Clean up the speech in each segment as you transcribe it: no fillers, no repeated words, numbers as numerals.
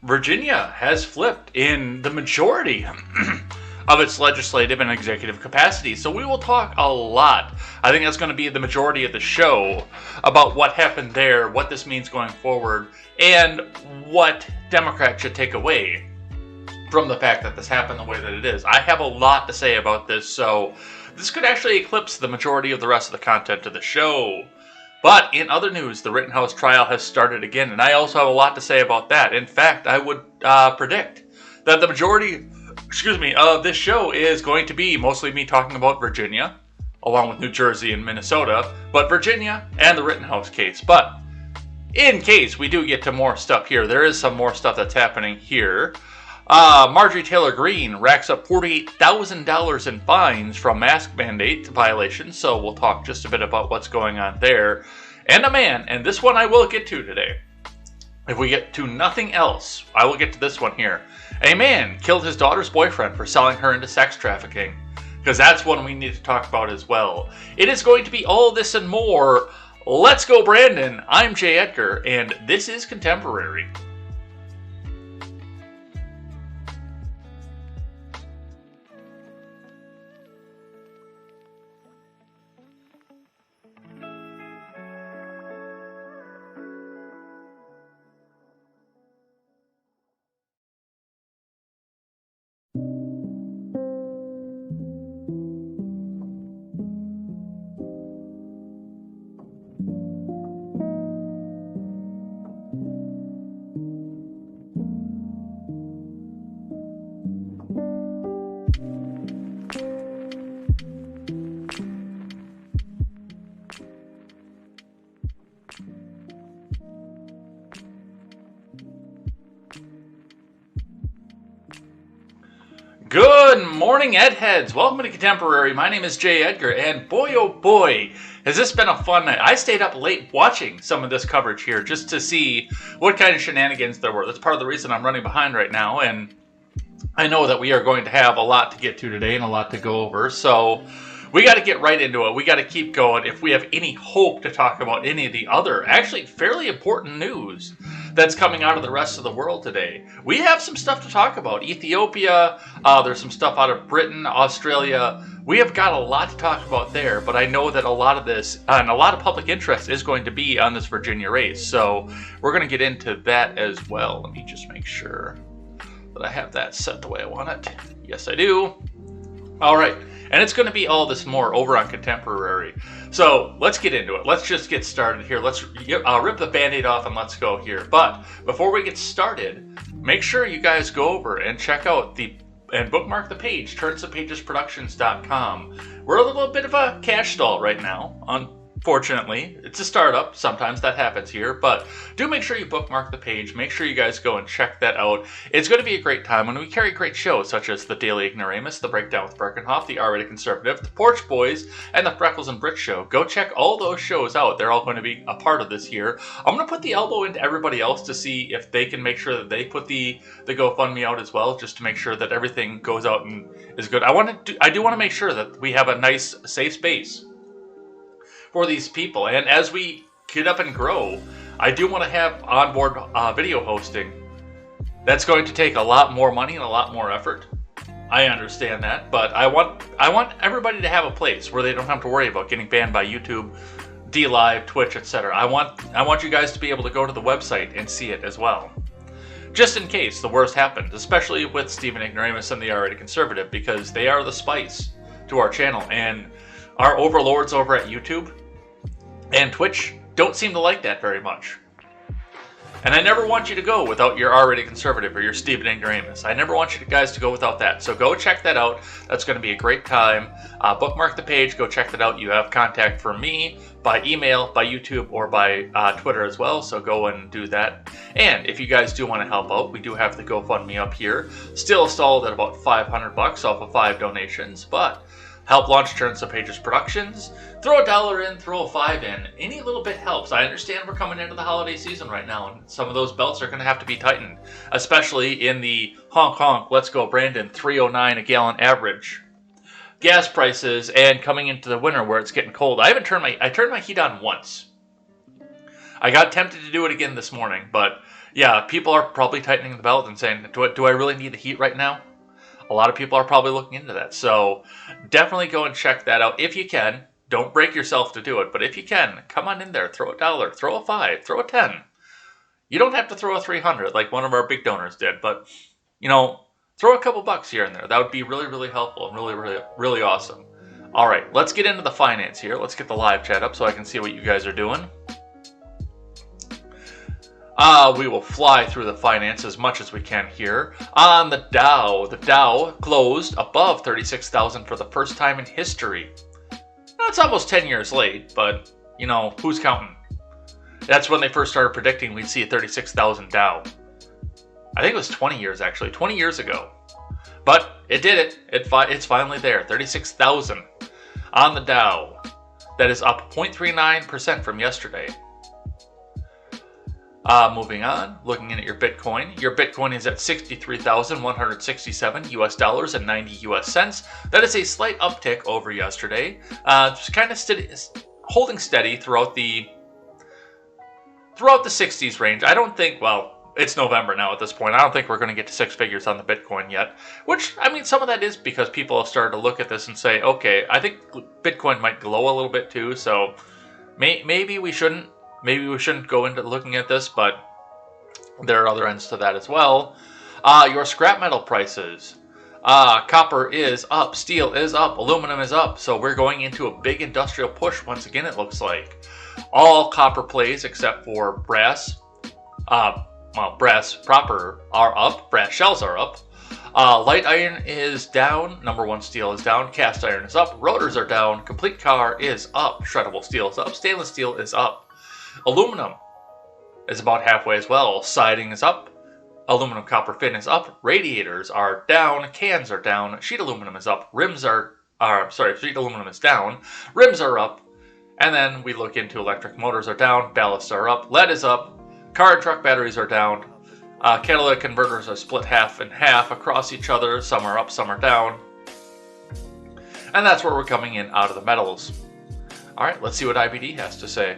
Virginia has flipped in the majority of its legislative and executive capacity. So we will talk a lot. I think that's going to be the majority of the show about what happened there, what this means going forward, and what Democrats should take away from the fact that this happened the way that it is. I have a lot to say about this, so this could actually eclipse the majority of the rest of the content of the show. But in other news, the Rittenhouse trial has started again, and I also have a lot to say about that. In fact, I would predict that the majority, of this show is going to be mostly me talking about Virginia, along with New Jersey and Minnesota, but Virginia and the Rittenhouse case. But in case we do get to more stuff here, there is some more stuff that's happening here. Marjorie Taylor Greene racks up $48,000 in fines from mask mandate violations, so we'll talk just a bit about what's going on there. And a man, and this one I will get to today. If we get to nothing else, I will get to this one here. A man killed his daughter's boyfriend for selling her into sex trafficking, because that's one we need to talk about as well. It is going to be all this and more. Let's go, Brandon. I'm Jay Edgar, and this is Contemporary. Good morning, Edheads. Welcome to Contemporary. My name is Jay Edgar, and boy, oh boy, has this been a fun night. I stayed up late watching some of this coverage here just to see what kind of shenanigans there were. That's part of the reason I'm running behind right now, and I know that we are going to have a lot to get to today and a lot to go over, so we got to get right into it. We got to keep going if we have any hope to talk about any of the other, actually fairly important news that's coming out of the rest of the world today. We have some stuff to talk about. Ethiopia, there's some stuff out of Britain, Australia. We have got a lot to talk about there, but I know that a lot of this, and a lot of public interest is going to be on this Virginia race, so we're going to get into that as well. Let me just make sure that I have that set the way I want it. Yes, I do. All right. And it's going to be all this more over on Contemporary. So let's get into it. Let's just get started here. Let's rip the Band-Aid off and let's go here. But before we get started, make sure you guys go over and check out and bookmark the page, turnsofpagesproductions.com. We're a little bit of a cash stall right now. Unfortunately, it's a startup. Sometimes that happens here, but do make sure you bookmark the page. Make sure you guys go and check that out. It's going to be a great time when we carry great shows such as the Daily Ignoramus, the Breakdown with Birkenhoff, the R-Rated Conservative, the Porch Boys, and the Freckles and Brit Show. Go check all those shows out. They're all going to be a part of this year. I'm going to put the elbow into everybody else to see if they can make sure that they put the GoFundMe out as well, just to make sure that everything goes out and is good. I do want to make sure that we have a nice, safe space for these people, and as we get up and grow, I do want to have onboard video hosting. That's going to take a lot more money and a lot more effort. I understand that, but I want everybody to have a place where they don't have to worry about getting banned by YouTube, DLive, Twitch, etc. I want you guys to be able to go to the website and see it as well, just in case the worst happens, especially with Stephen Ignoramus and the R-Rated Conservative, because they are the spice to our channel, and our overlords over at YouTube and Twitch don't seem to like that very much. And I never want you to go without your already conservative or your Stephen Ignoramus. I never want you guys to go without that. So go check that out. That's going to be a great time. Bookmark the page. Go check that out. You have contact from me by email, by YouTube, or by Twitter as well. So go and do that. And if you guys do want to help out, we do have the GoFundMe up here. Still stalled at about $500 off of 5 donations, but help launch Turns of Pages Productions. Throw $1 in, throw a $5 in. Any little bit helps. I understand we're coming into the holiday season right now, and some of those belts are going to have to be tightened, especially in the honk honk, let's go Brandon, $3.09 a gallon average gas prices, and coming into the winter where it's getting cold. I turned my heat on once. I got tempted to do it again this morning, but yeah, people are probably tightening the belt and saying, do I really need the heat right now? A lot of people are probably looking into that. So definitely go and check that out if you can. Don't break yourself to do it. But if you can, come on in there. Throw $1, throw a $5, throw a $10. You don't have to throw a $300 like one of our big donors did. But, throw a couple bucks here and there. That would be really, really helpful and really, really, really awesome. All right, let's get into the finance here. Let's get the live chat up so I can see what you guys are doing. We will fly through the finance as much as we can here. On the Dow closed above 36,000 for the first time in history. That's almost 10 years late, but, who's counting? That's when they first started predicting we'd see a 36,000 Dow. I think it was 20 years, actually. 20 years ago. But it did it. It's finally there. 36,000 on the Dow. That is up 0.39% from yesterday. Moving on, looking in at your Bitcoin. Your Bitcoin is at 63,167 US dollars and 90 US cents. That is a slight uptick over yesterday. Just kind of holding steady throughout the 60s range. I don't think, it's November now at this point. I don't think we're going to get to 6 figures on the Bitcoin yet. Which, some of that is because people have started to look at this and say, okay, I think Bitcoin might glow a little bit too, so maybe we shouldn't. Maybe we shouldn't go into looking at this, but there are other ends to that as well. Your scrap metal prices. Copper is up, steel is up, aluminum is up. So we're going into a big industrial push once again, it looks like. All copper plays except for brass. Brass proper are up. Brass shells are up. Light iron is down. Number one steel is down. Cast iron is up. Rotors are down. Complete car is up. Shreddable steel is up. Stainless steel is up. Aluminum is about halfway as well. Siding is up. Aluminum copper fin is up. Radiators are down. Cans are down. Sheet aluminum is up. Sheet aluminum is down. Rims are up. And then we look into electric motors are down. Ballasts are up. Lead is up. Car and truck batteries are down. Catalytic converters are split half and half across each other. Some are up, some are down. And that's where we're coming in out of the metals. All right, let's see what IBD has to say.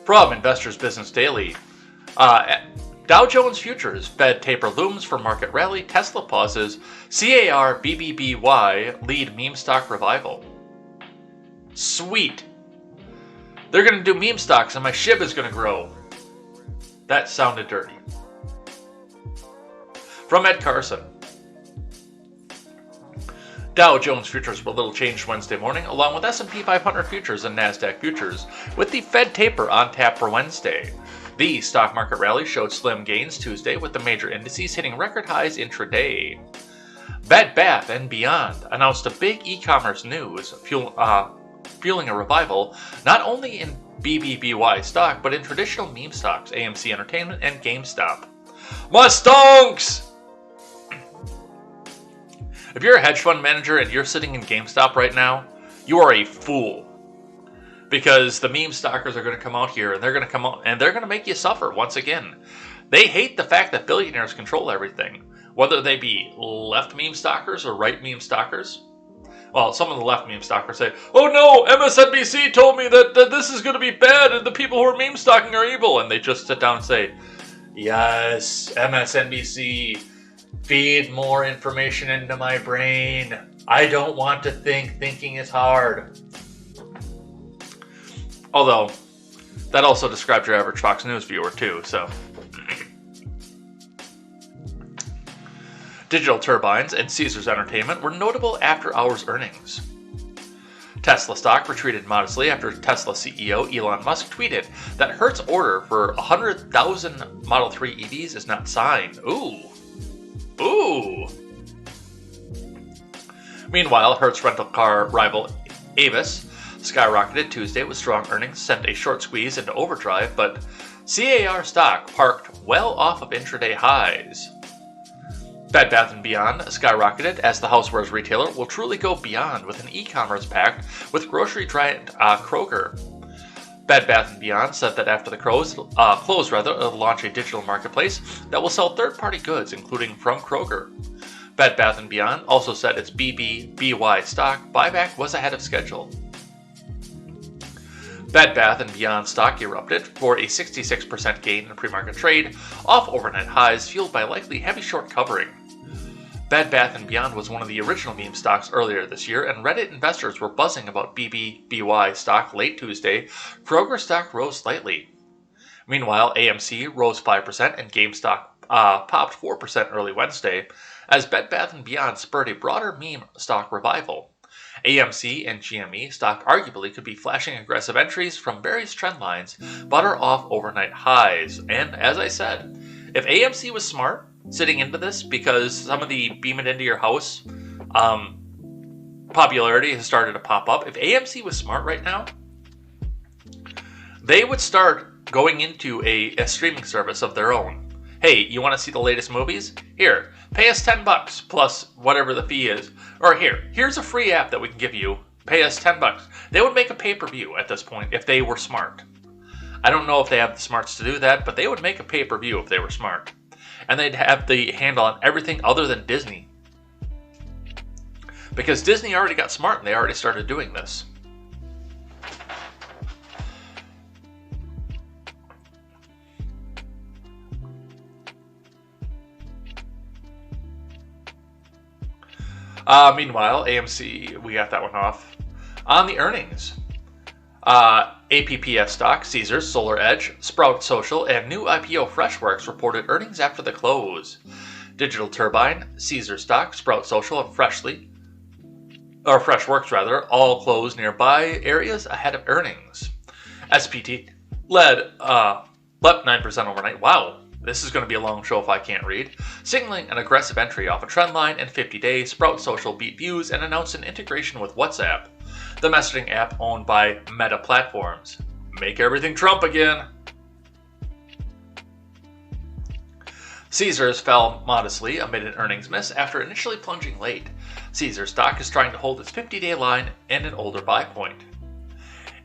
From Investors Business Daily, Dow Jones Futures, Fed taper looms for market rally, Tesla pauses, CAR BBBY lead meme stock revival. Sweet. They're going to do meme stocks and my SHIB is going to grow. That sounded dirty. From Ed Carson. Dow Jones Futures were little changed Wednesday morning, along with S&P 500 Futures and NASDAQ Futures, with the Fed taper on tap for Wednesday. The stock market rally showed slim gains Tuesday, with the major indices hitting record highs intraday. Bed Bath & Beyond announced a big e-commerce news, fueling a revival not only in BBBY stock, but in traditional meme stocks, AMC Entertainment and GameStop. My stonks! If you're a hedge fund manager and you're sitting in GameStop right now, you are a fool. Because the meme stockers are going to come out here and they're going to come out and they're going to make you suffer once again. They hate the fact that billionaires control everything, whether they be left meme stockers or right meme stockers. Well, some of the left meme stockers say, oh no, MSNBC told me that this is going to be bad and the people who are meme stocking are evil. And they just sit down and say, yes, MSNBC, feed more information into my brain. I don't want to think. Thinking is hard. Although, that also describes your average Fox News viewer too, so. Digital Turbines and Caesars Entertainment were notable after-hours earnings. Tesla stock retreated modestly after Tesla CEO Elon Musk tweeted that Hertz order for 100,000 Model 3 EVs is not signed. Ooh. Meanwhile, Hertz rental car rival Avis skyrocketed Tuesday with strong earnings, sent a short squeeze into overdrive, but CAR stock parked well off of intraday highs. Bed Bath & Beyond skyrocketed as the housewares retailer will truly go beyond with an e-commerce pact with grocery giant Kroger. Bed Bath & Beyond said that after the close, it'll launch a digital marketplace that will sell third-party goods, including from Kroger. Bed Bath & Beyond also said its BBBY stock buyback was ahead of schedule. Bed Bath & Beyond stock erupted for a 66% gain in pre-market trade, off overnight highs fueled by likely heavy short covering. Bed Bath & Beyond was one of the original meme stocks earlier this year, and Reddit investors were buzzing about BBBY stock late Tuesday. Kroger stock rose slightly. Meanwhile, AMC rose 5% and GameStop popped 4% early Wednesday, as Bed Bath & Beyond spurred a broader meme stock revival. AMC and GME stock arguably could be flashing aggressive entries from various trend lines, but are off overnight highs. And as I said, if AMC was smart, sitting into this, because some of the beam it into your house popularity has started to pop up, if AMC was smart right now, they would start going into a streaming service of their own. Hey, you want to see the latest movies? Here, pay us $10 plus whatever the fee is. Or here's a free app that we can give you. Pay us $10. They would make a pay-per-view at this point if they were smart. I don't know if they have the smarts to do that, but they would make a pay-per-view if they were smart. And they'd have the handle on everything other than Disney. Because Disney already got smart and they already started doing this. Meanwhile, AMC, we got that one off. On the earnings, APPS stock, Caesars, Solar Edge, Sprout Social, and new IPO Freshworks reported earnings after the close. Digital Turbine, Caesars stock, Sprout Social, and Freshworks all closed nearby areas ahead of earnings. SPT led Leibt 9% overnight. Wow. This is going to be a long show if I can't read. Signaling an aggressive entry off a trend line in 50 days, Sprout Social beat views and announced an integration with WhatsApp, the messaging app owned by Meta Platforms. Make everything Trump again. Caesars fell modestly amid an earnings miss after initially plunging late. Caesars stock is trying to hold its 50-day line and an older buy point.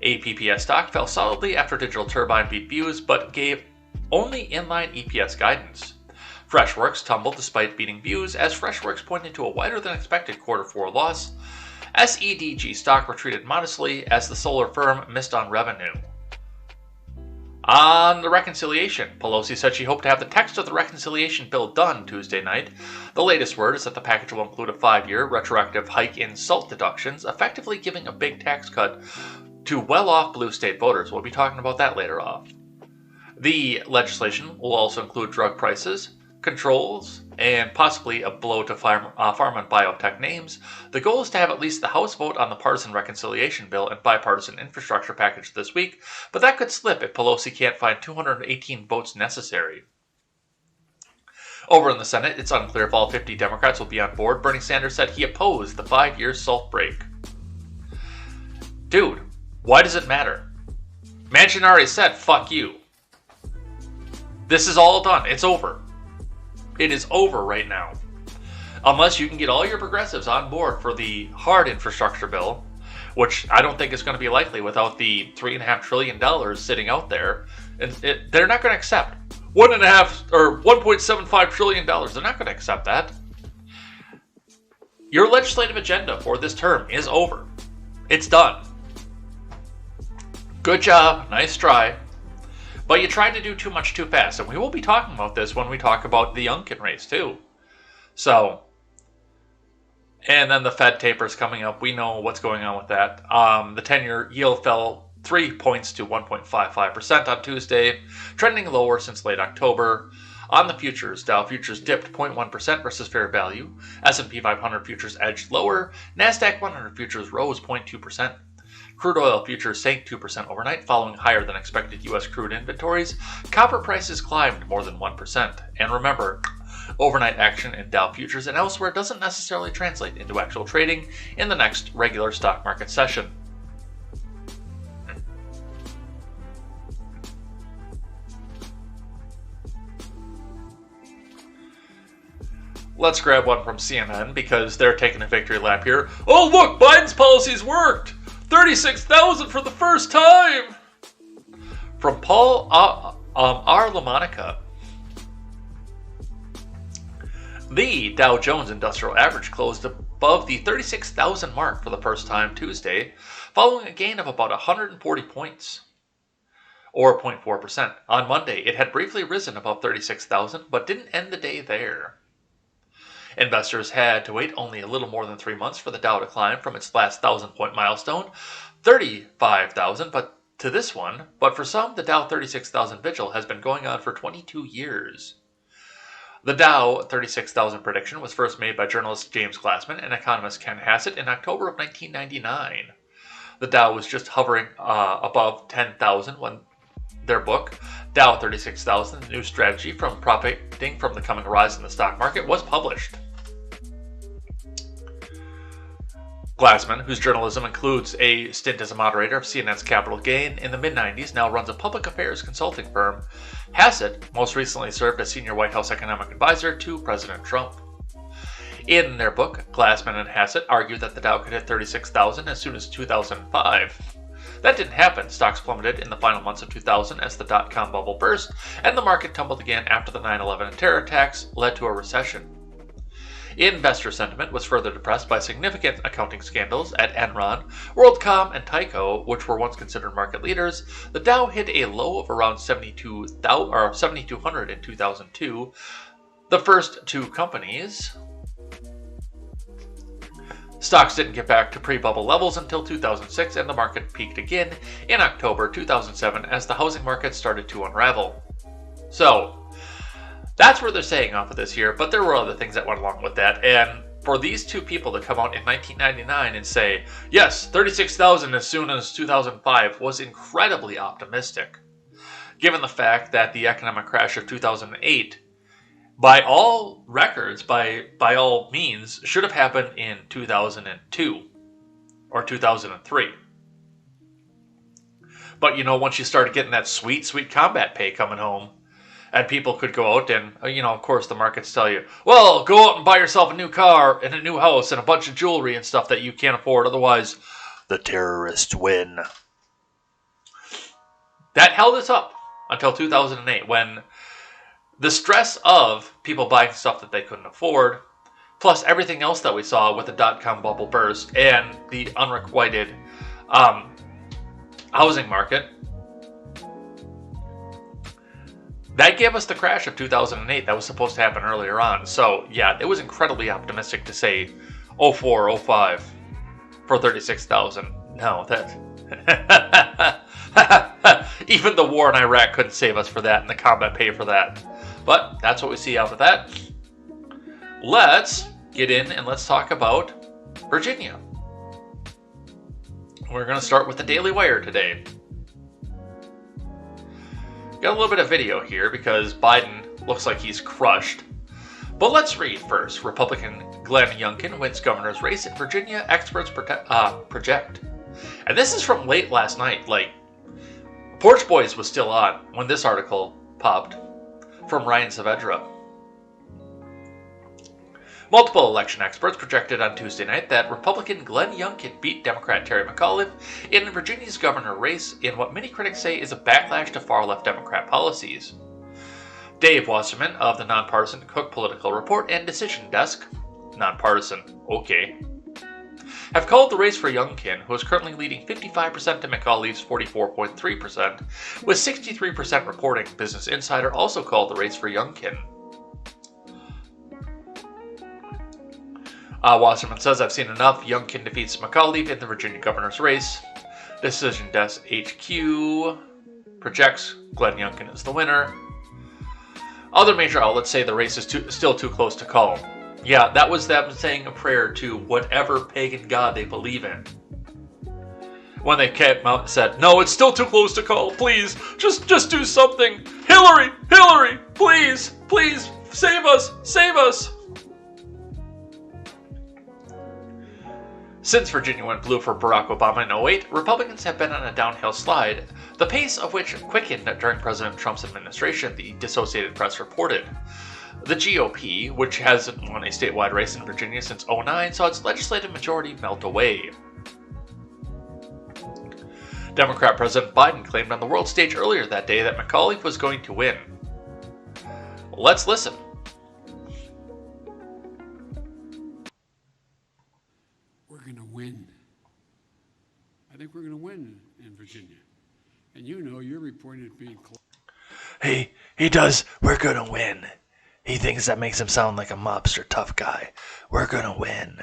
APPS stock fell solidly after Digital Turbine beat views but gave only inline EPS guidance. Freshworks tumbled despite beating views as Freshworks pointed to a wider than expected Q4 loss. SEDG stock retreated modestly as the solar firm missed on revenue. On the reconciliation, Pelosi said she hoped to have the text of the reconciliation bill done Tuesday night. The latest word is that the package will include a 5-year retroactive hike in SALT deductions, effectively giving a big tax cut to well-off blue state voters. We'll be talking about that later off. The legislation will also include drug prices, controls, and possibly a blow to pharma and biotech names. The goal is to have at least the House vote on the partisan reconciliation bill and bipartisan infrastructure package this week, but that could slip if Pelosi can't find 218 votes necessary. Over in the Senate, it's unclear if all 50 Democrats will be on board. Bernie Sanders said he opposed the 5-year SALT break. Dude, why does it matter? Manchin already said, fuck you. This is all done. It's over. It is over right now. Unless you can get all your progressives on board for the hard infrastructure bill, which I don't think is going to be likely without the $3.5 trillion sitting out there. And they're not going to accept $1.75 trillion. They're not going to accept that. Your legislative agenda for this term is over. It's done. Good job. Nice try. But you tried to do too much too fast, and we will be talking about this when we talk about the Youngkin race too. So, and then the Fed taper is coming up. We know what's going on with that. The 10-year yield fell 3 points to 1.55% on Tuesday, trending lower since late October. On the futures, Dow futures dipped 0.1% versus fair value. S&P 500 futures edged lower. NASDAQ 100 futures rose 0.2%. Crude oil futures sank 2% overnight following higher than expected U.S. crude inventories. Copper prices climbed more than 1%. And remember, overnight action in Dow futures and elsewhere doesn't necessarily translate into actual trading in the next regular stock market session. Let's grab one from CNN because they're taking a victory lap here. Oh, look, Biden's policies worked! 36,000 for the first time! From Paul R. LaMonica. The Dow Jones Industrial Average closed above the 36,000 mark for the first time Tuesday, following a gain of about 140 points, or 0.4%. On Monday, it had briefly risen above 36,000, but didn't end the day there. Investors had to wait only a little more than 3 months for the Dow to climb from its last 1,000-point milestone, 35,000, to this one. But for some, the Dow 36,000 vigil has been going on for 22 years. The Dow 36,000 prediction was first made by journalist James Glassman and economist Ken Hassett in October of 1999. The Dow was just hovering above 10,000 when their book, Dow 36,000, The New Strategy from Profiting from the Coming Rise in the Stock Market, was published. Glassman, whose journalism includes a stint as a moderator of CNN's Capital Gain in the mid-90s, now runs a public affairs consulting firm. Hassett most recently served as senior White House economic advisor to President Trump. In their book, Glassman and Hassett argue that the Dow could hit 36,000 as soon as 2005. That didn't happen. Stocks plummeted in the final months of 2000 as the dot-com bubble burst, and the market tumbled again after the 9/11 terror attacks led to a recession. Investor sentiment was further depressed by significant accounting scandals at Enron, WorldCom, and Tyco, which were once considered market leaders. The Dow hit a low of around 7,200 in 2002. The first two companies. Stocks didn't get back to pre-bubble levels until 2006, and the market peaked again in October 2007 as the housing market started to unravel. So, that's where they're saying off of this here, but there were other things that went along with that. And for these two people to come out in 1999 and say, yes, 36,000 as soon as 2005 was incredibly optimistic, given the fact that the economic crash of 2008, by all records, by all means, should have happened in 2002 or 2003. But, once you started getting that sweet, sweet combat pay coming home, and people could go out and, of course, the markets tell you, well, go out and buy yourself a new car and a new house and a bunch of jewelry and stuff that you can't afford. Otherwise, the terrorists win. That held us up until 2008 when the stress of people buying stuff that they couldn't afford, plus everything else that we saw with the dot-com bubble burst and the unrequited housing market, that gave us the crash of 2008 that was supposed to happen earlier on. So, yeah, it was incredibly optimistic to say 04, 05 for 36,000. No, that... even the war in Iraq couldn't save us for that and the combat pay for that. But that's what we see out of that. Let's get in and let's talk about Virginia. We're going to start with the Daily Wire today. Got a little bit of video here because Biden looks like he's crushed. But let's read first. Republican Glenn Youngkin wins governor's race in Virginia, experts project. And this is from late last night. Porch Boys was still on when this article popped from Ryan Saavedra. Multiple election experts projected on Tuesday night that Republican Glenn Youngkin beat Democrat Terry McAuliffe in Virginia's governor race in what many critics say is a backlash to far-left Democrat policies. Dave Wasserman of the nonpartisan Cook Political Report and Decision Desk, nonpartisan, okay, have called the race for Youngkin, who is currently leading 55% to McAuliffe's 44.3%, with 63% reporting. Business Insider also called the race for Youngkin. Wasserman says, I've seen enough. Youngkin defeats McAuliffe in the Virginia governor's race. Decision Desk HQ projects Glenn Youngkin as the winner. Other major outlets say the race is still too close to call. Yeah, that was them saying a prayer to whatever pagan god they believe in. when they came out and said, "No, it's still too close to call. Please, just do something. Hillary, please, save us, save us." Since Virginia went blue for Barack Obama in 2008, Republicans have been on a downhill slide, the pace of which quickened during President Trump's administration, the Associated Press reported. The GOP, which hasn't won a statewide race in Virginia since 2009, saw its legislative majority melt away. Democrat President Biden claimed on the world stage earlier that day that McAuliffe was going to win. Let's listen. We're going to win. I think we're going to win in Virginia. And you know, you're reporting it being close. He does. We're going to win. He thinks that makes him sound like a mobster tough guy. We're going to win.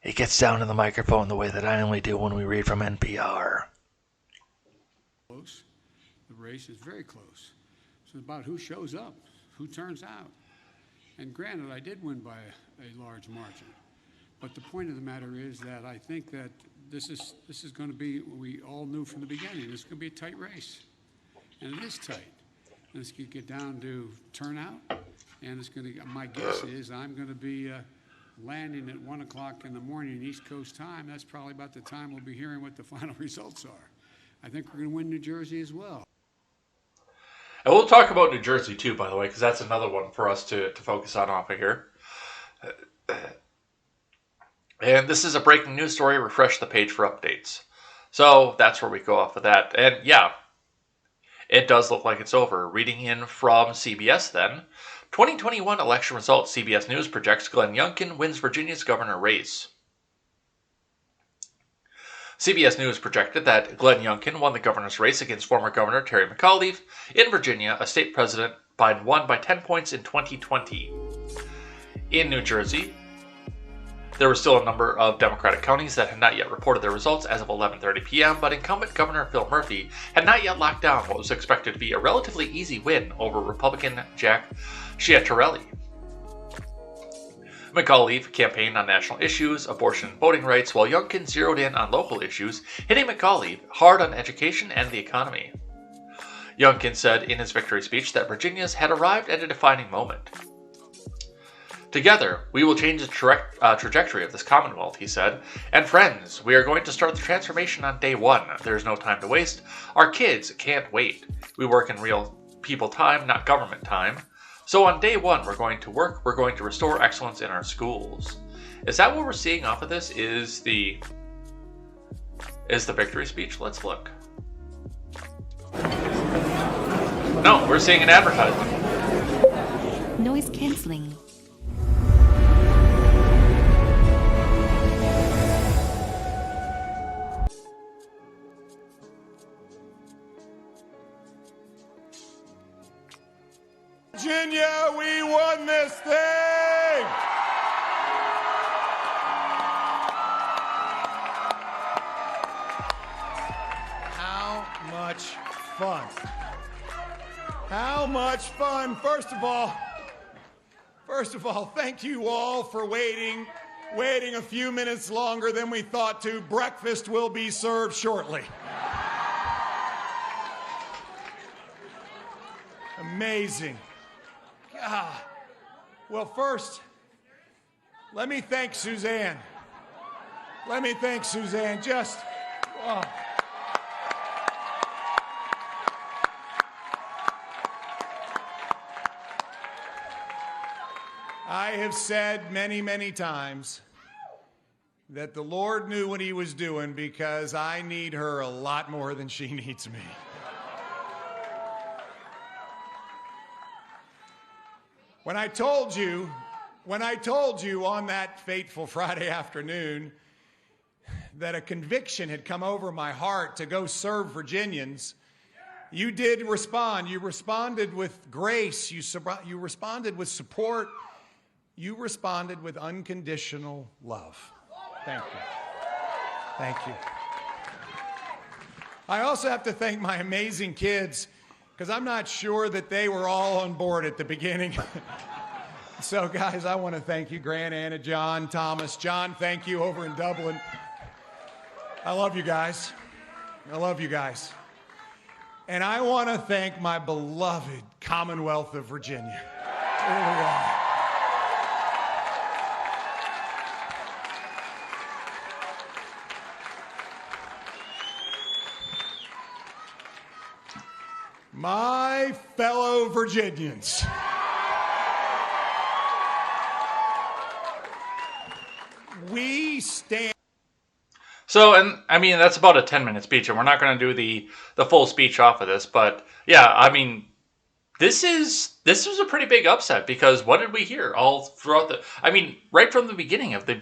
He gets down to the microphone the way that I only do when we read from NPR. Close. The race is very close. It's about who shows up, who turns out. And granted, I did win by a large margin. But the point of the matter is that I think that this is going to be, we all knew from the beginning, it's going to be a tight race. And it is tight. And it's going to get down to turnout. And it's going to, my guess is I'm going to be landing at 1 o'clock in the morning East Coast time. That's probably about the time we'll be hearing what the final results are. I think we're going to win New Jersey as well. And we'll talk about New Jersey too, by the way, because that's another one for us to focus on off of here. And this is a breaking news story. Refresh the page for updates. So that's where we go off of that. And yeah, it does look like it's over. Reading in from CBS then. 2021 election results. CBS News projects Glenn Youngkin wins Virginia's governor race. CBS News projected that Glenn Youngkin won the governor's race against former Governor Terry McAuliffe in Virginia, a state President Biden won by 10 points in 2020. In New Jersey, there were still a number of Democratic counties that had not yet reported their results as of 11:30 p.m., but incumbent Governor Phil Murphy had not yet locked down what was expected to be a relatively easy win over Republican Jack Ciattarelli. McAuliffe campaigned on national issues, abortion and voting rights, while Youngkin zeroed in on local issues, hitting McAuliffe hard on education and the economy. Youngkin said in his victory speech that Virginians had arrived at a defining moment. "Together, we will change the trajectory of this Commonwealth," he said. "And friends, we are going to start the transformation on day one. There's no time to waste. Our kids can't wait. We work in real people time, not government time. So on day one, we're going to work. We're going to restore excellence in our schools." Is that what we're seeing off of this? Is the victory speech? Let's look. No, we're seeing an advertisement. Noise canceling. Virginia, we won this thing! How much fun? How much fun? First of all, thank you all for waiting a few minutes longer than we thought to. Breakfast will be served shortly. Amazing. God. Well, first, let me thank Suzanne. Just, oh. I have said many, many times that the Lord knew what he was doing because I need her a lot more than she needs me. When I told you on that fateful Friday afternoon that a conviction had come over my heart to go serve Virginians, you did respond. You responded with grace. You responded with support. You responded with unconditional love. Thank you. Thank you. I also have to thank my amazing kids, because I'm not sure that they were all on board at the beginning. So, guys, I want to thank you, Grant, Anna, John, Thomas. John, thank you over in Dublin. I love you guys. I love you guys. And I want to thank my beloved Commonwealth of Virginia. Here we are. My fellow Virginians. We stand. So, and I mean, that's about a 10-minute speech, and we're not going to do the full speech off of this, but yeah, I mean, this was a pretty big upset, because what did we hear all throughout I mean, right from the beginning of the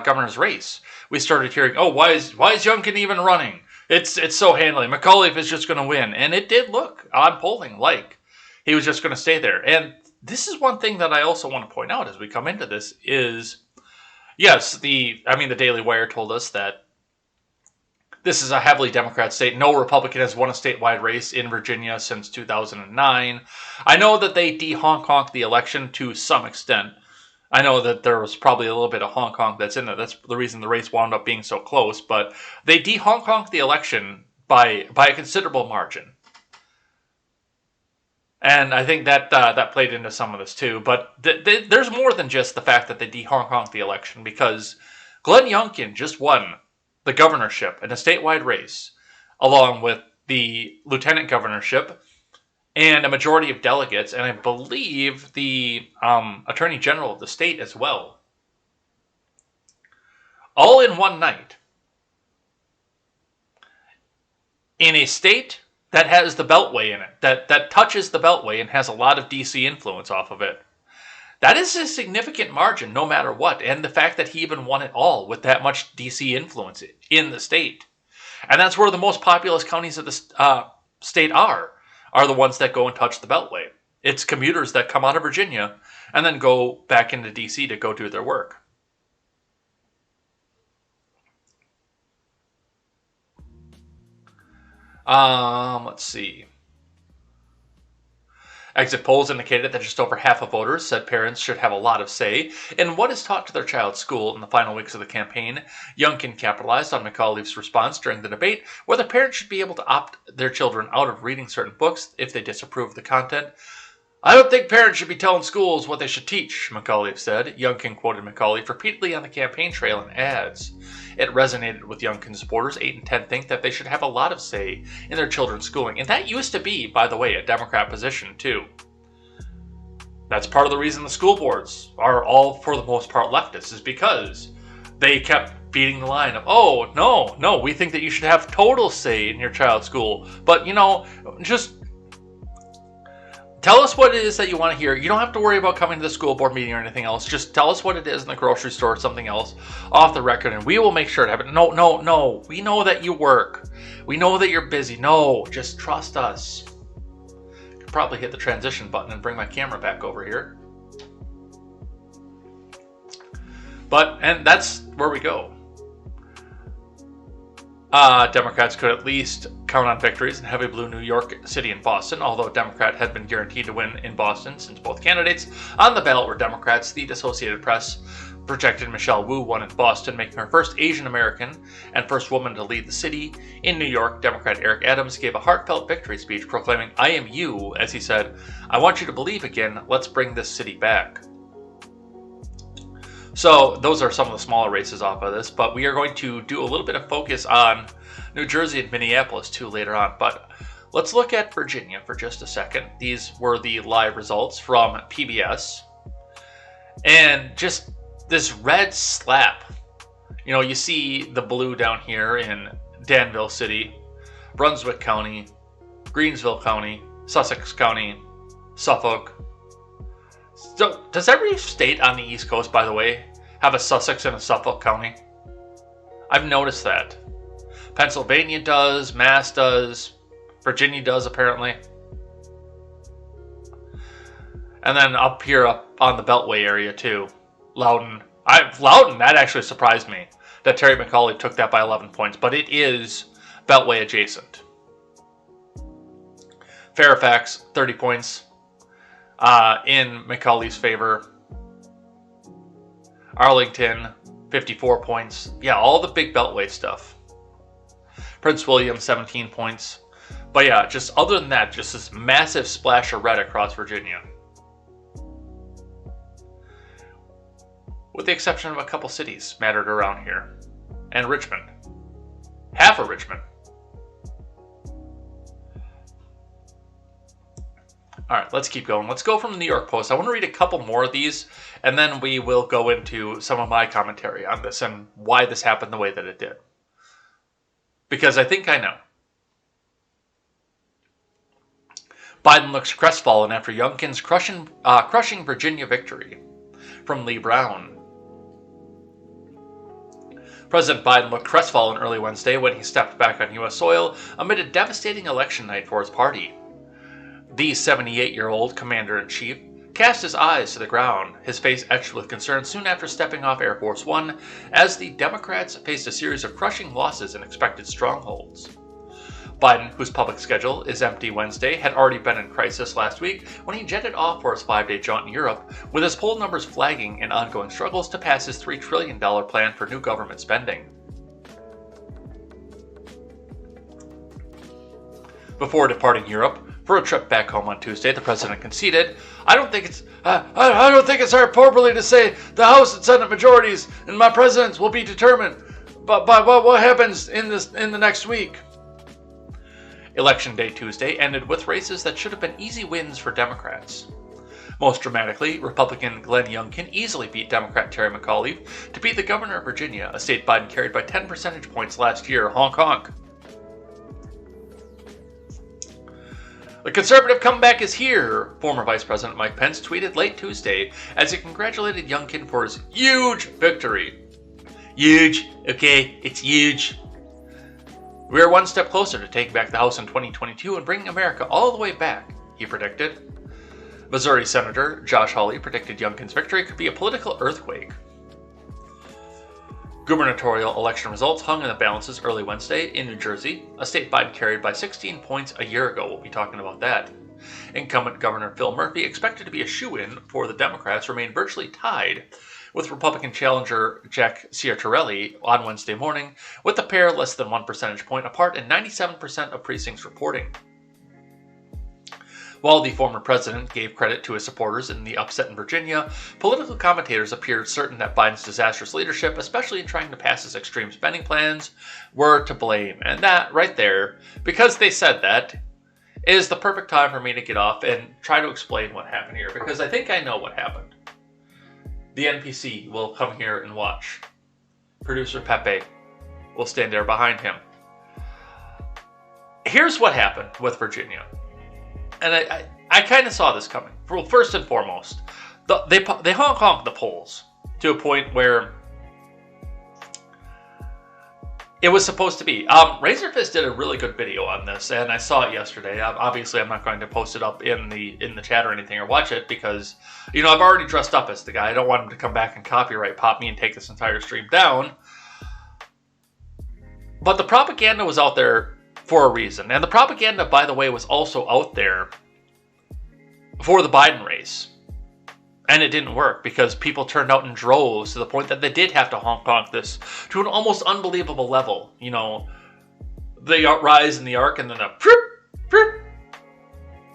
governor's race, we started hearing, oh, why is Youngkin even running? It's so handily. McAuliffe is just going to win, and it did look on polling like he was just going to stay there. And this is one thing that I also want to point out as we come into this is, yes, the Daily Wire told us that this is a heavily Democrat state. No Republican has won a statewide race in Virginia since 2009. I know that they de-honk-honked the election to some extent. I know that there was probably a little bit of honk-honk that's in there. That's the reason the race wound up being so close. But they de-honk-honked the election by a considerable margin. And I think that that played into some of this too. But there's more than just the fact that they de-honk-honked the election, because Glenn Youngkin just won the governorship in a statewide race, along with the lieutenant governorship and a majority of delegates, and I believe the attorney general of the state as well. All in one night. In a state that has the Beltway in it, that touches the Beltway and has a lot of DC influence off of it. That is a significant margin no matter what, and the fact that he even won it all with that much DC influence in the state. And that's where the most populous counties of the state are the ones that go and touch the Beltway. It's commuters that come out of Virginia and then go back into DC to go do their work. Let's see. Exit polls indicated that just over half of voters said parents should have a lot of say in what is taught to their child's school in the final weeks of the campaign. Youngkin capitalized on McAuliffe's response during the debate whether parents should be able to opt their children out of reading certain books if they disapprove of the content. I don't think parents should be telling schools what they should teach, McAuliffe said. Youngkin quoted McAuliffe repeatedly on the campaign trail and ads. It resonated with Youngkin supporters. 8 in 10 think that they should have a lot of say in their children's schooling. And that used to be, by the way, a Democrat position, too. That's part of the reason the school boards are all, for the most part, leftist, is because they kept beating the line of, oh, no, we think that you should have total say in your child's school. But, just tell us what it is that you want to hear. You don't have to worry about coming to the school board meeting or anything else. Just tell us what it is in the grocery store or something else off the record, and we will make sure to have it. No. We know that you work. We know that you're busy. No, just trust us. I could probably hit the transition button and bring my camera back over here. And that's where we go. Democrats could at least count on victories in heavy blue New York City and Boston, although a Democrat had been guaranteed to win in Boston since both candidates on the ballot were Democrats. The Associated Press projected Michelle Wu won in Boston, making her first Asian American and first woman to lead the city. In New York, Democrat Eric Adams gave a heartfelt victory speech proclaiming, "I am you," as he said, "I want you to believe again. Let's bring this city back." So those are some of the smaller races off of this, but we are going to do a little bit of focus on New Jersey and Minneapolis too later on. But let's look at Virginia for just a second. These were the live results from PBS. And just this red slap. You see the blue down here in Danville City, Brunswick County, Greensville County, Sussex County, Suffolk. So, does every state on the East Coast, by the way, have a Sussex and a Suffolk County? I've noticed that. Pennsylvania does, Mass does, Virginia does, apparently. And then up here, up on the Beltway area, too. Loudoun. Loudoun, that actually surprised me, that Terry McAuliffe took that by 11 points, but it is Beltway adjacent. Fairfax, 30 points. In McAuliffe's favor. Arlington, 54 points. Yeah, all the big Beltway stuff. Prince William, 17 points. But yeah, just other than that, just this massive splash of red across Virginia. With the exception of a couple cities mattered around here. And Richmond. Half of Richmond. Alright, let's keep going. Let's go from the New York Post. I want to read a couple more of these, and then we will go into some of my commentary on this and why this happened the way that it did. Because I think I know. Biden looks crestfallen after Youngkin's crushing Virginia victory. From Lee Brown. President Biden looked crestfallen early Wednesday when he stepped back on U.S. soil amid a devastating election night for his party. The 78-year-old commander-in-chief cast his eyes to the ground, his face etched with concern soon after stepping off Air Force One, as the Democrats faced a series of crushing losses in expected strongholds. Biden, whose public schedule is empty Wednesday, had already been in crisis last week when he jetted off for his 5-day jaunt in Europe, with his poll numbers flagging in ongoing struggles to pass his $3 trillion plan for new government spending. Before departing Europe for a trip back home on Tuesday, the president conceded, I don't think it's hyperbole to say the House and Senate majorities and my presidents will be determined by what happens in the next week. Election Day Tuesday ended with races that should have been easy wins for Democrats. Most dramatically, Republican Glenn Youngkin easily beat Democrat Terry McAuliffe to beat the governor of Virginia, a state Biden carried by 10 percentage points last year. Honk honk. The conservative comeback is here, former Vice President Mike Pence tweeted late Tuesday as he congratulated Youngkin for his huge victory. Huge, okay, it's huge. We are one step closer to taking back the House in 2022 and bringing America all the way back, he predicted. Missouri Senator Josh Hawley predicted Youngkin's victory could be a political earthquake. Gubernatorial election results hung in the balances early Wednesday in New Jersey, a state Biden carried by 16 points a year ago. We'll be talking about that. Incumbent Governor Phil Murphy, expected to be a shoo-in for the Democrats, remained virtually tied with Republican challenger Jack Ciattarelli on Wednesday morning, with the pair less than 1 percentage point apart and 97% of precincts reporting. While the former president gave credit to his supporters in the upset in Virginia, political commentators appeared certain that Biden's disastrous leadership, especially in trying to pass his extreme spending plans, were to blame. And that, right there, because they said that, is the perfect time for me to get off and try to explain what happened here, because I think I know what happened. The NPC will come here and watch. Producer Pepe will stand there behind him. Here's what happened with Virginia. And I kind of saw this coming. Well, first and foremost, they honk the polls to a point where it was supposed to be. Razorfist did a really good video on this, and I saw it yesterday. Obviously, I'm not going to post it up in the chat or anything or watch it because, I've already dressed up as the guy. I don't want him to come back and copyright pop me and take this entire stream down. But the propaganda was out there for a reason. And the propaganda, by the way, was also out there for the Biden race. And it didn't work because people turned out in droves to the point that they did have to honk this to an almost unbelievable level. The rise in the arc and then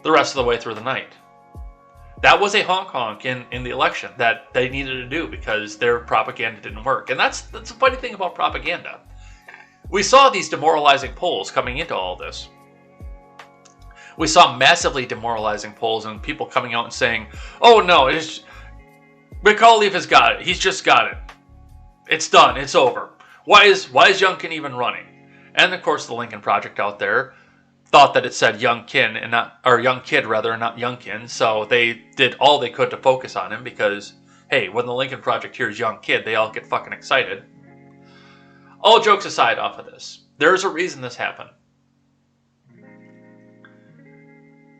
the rest of the way through the night. That was a honk in the election that they needed to do because their propaganda didn't work. And that's the funny thing about propaganda. We saw these demoralizing polls coming into all this. We saw massively demoralizing polls and people coming out and saying, oh no, McAuliffe has got it. He's just got it. It's done. It's over. Why is Youngkin even running? And of course the Lincoln Project out there thought that it said young kid and not Youngkin. So they did all they could to focus on him because, hey, when the Lincoln Project hears young kid, they all get fucking excited. All jokes aside off of this, there's a reason this happened.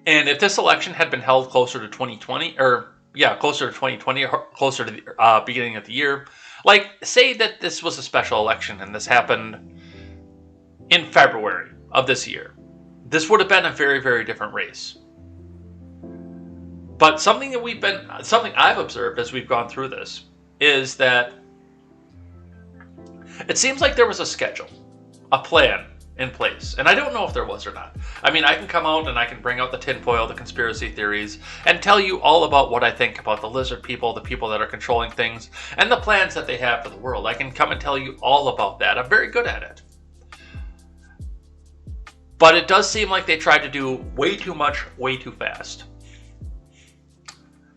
And if this election had been held closer to 2020, or closer to the beginning of the year, like say that this was a special election and this happened in February of this year, this would have been a very, very different race. But something I've observed as we've gone through this is that it seems like there was a schedule, a plan in place. And I don't know if there was or not. I mean, I can come out and I can bring out the tinfoil, the conspiracy theories, and tell you all about what I think about the lizard people, the people that are controlling things, and the plans that they have for the world. I can come and tell you all about that. I'm very good at it. But it does seem like they tried to do way too much, way too fast.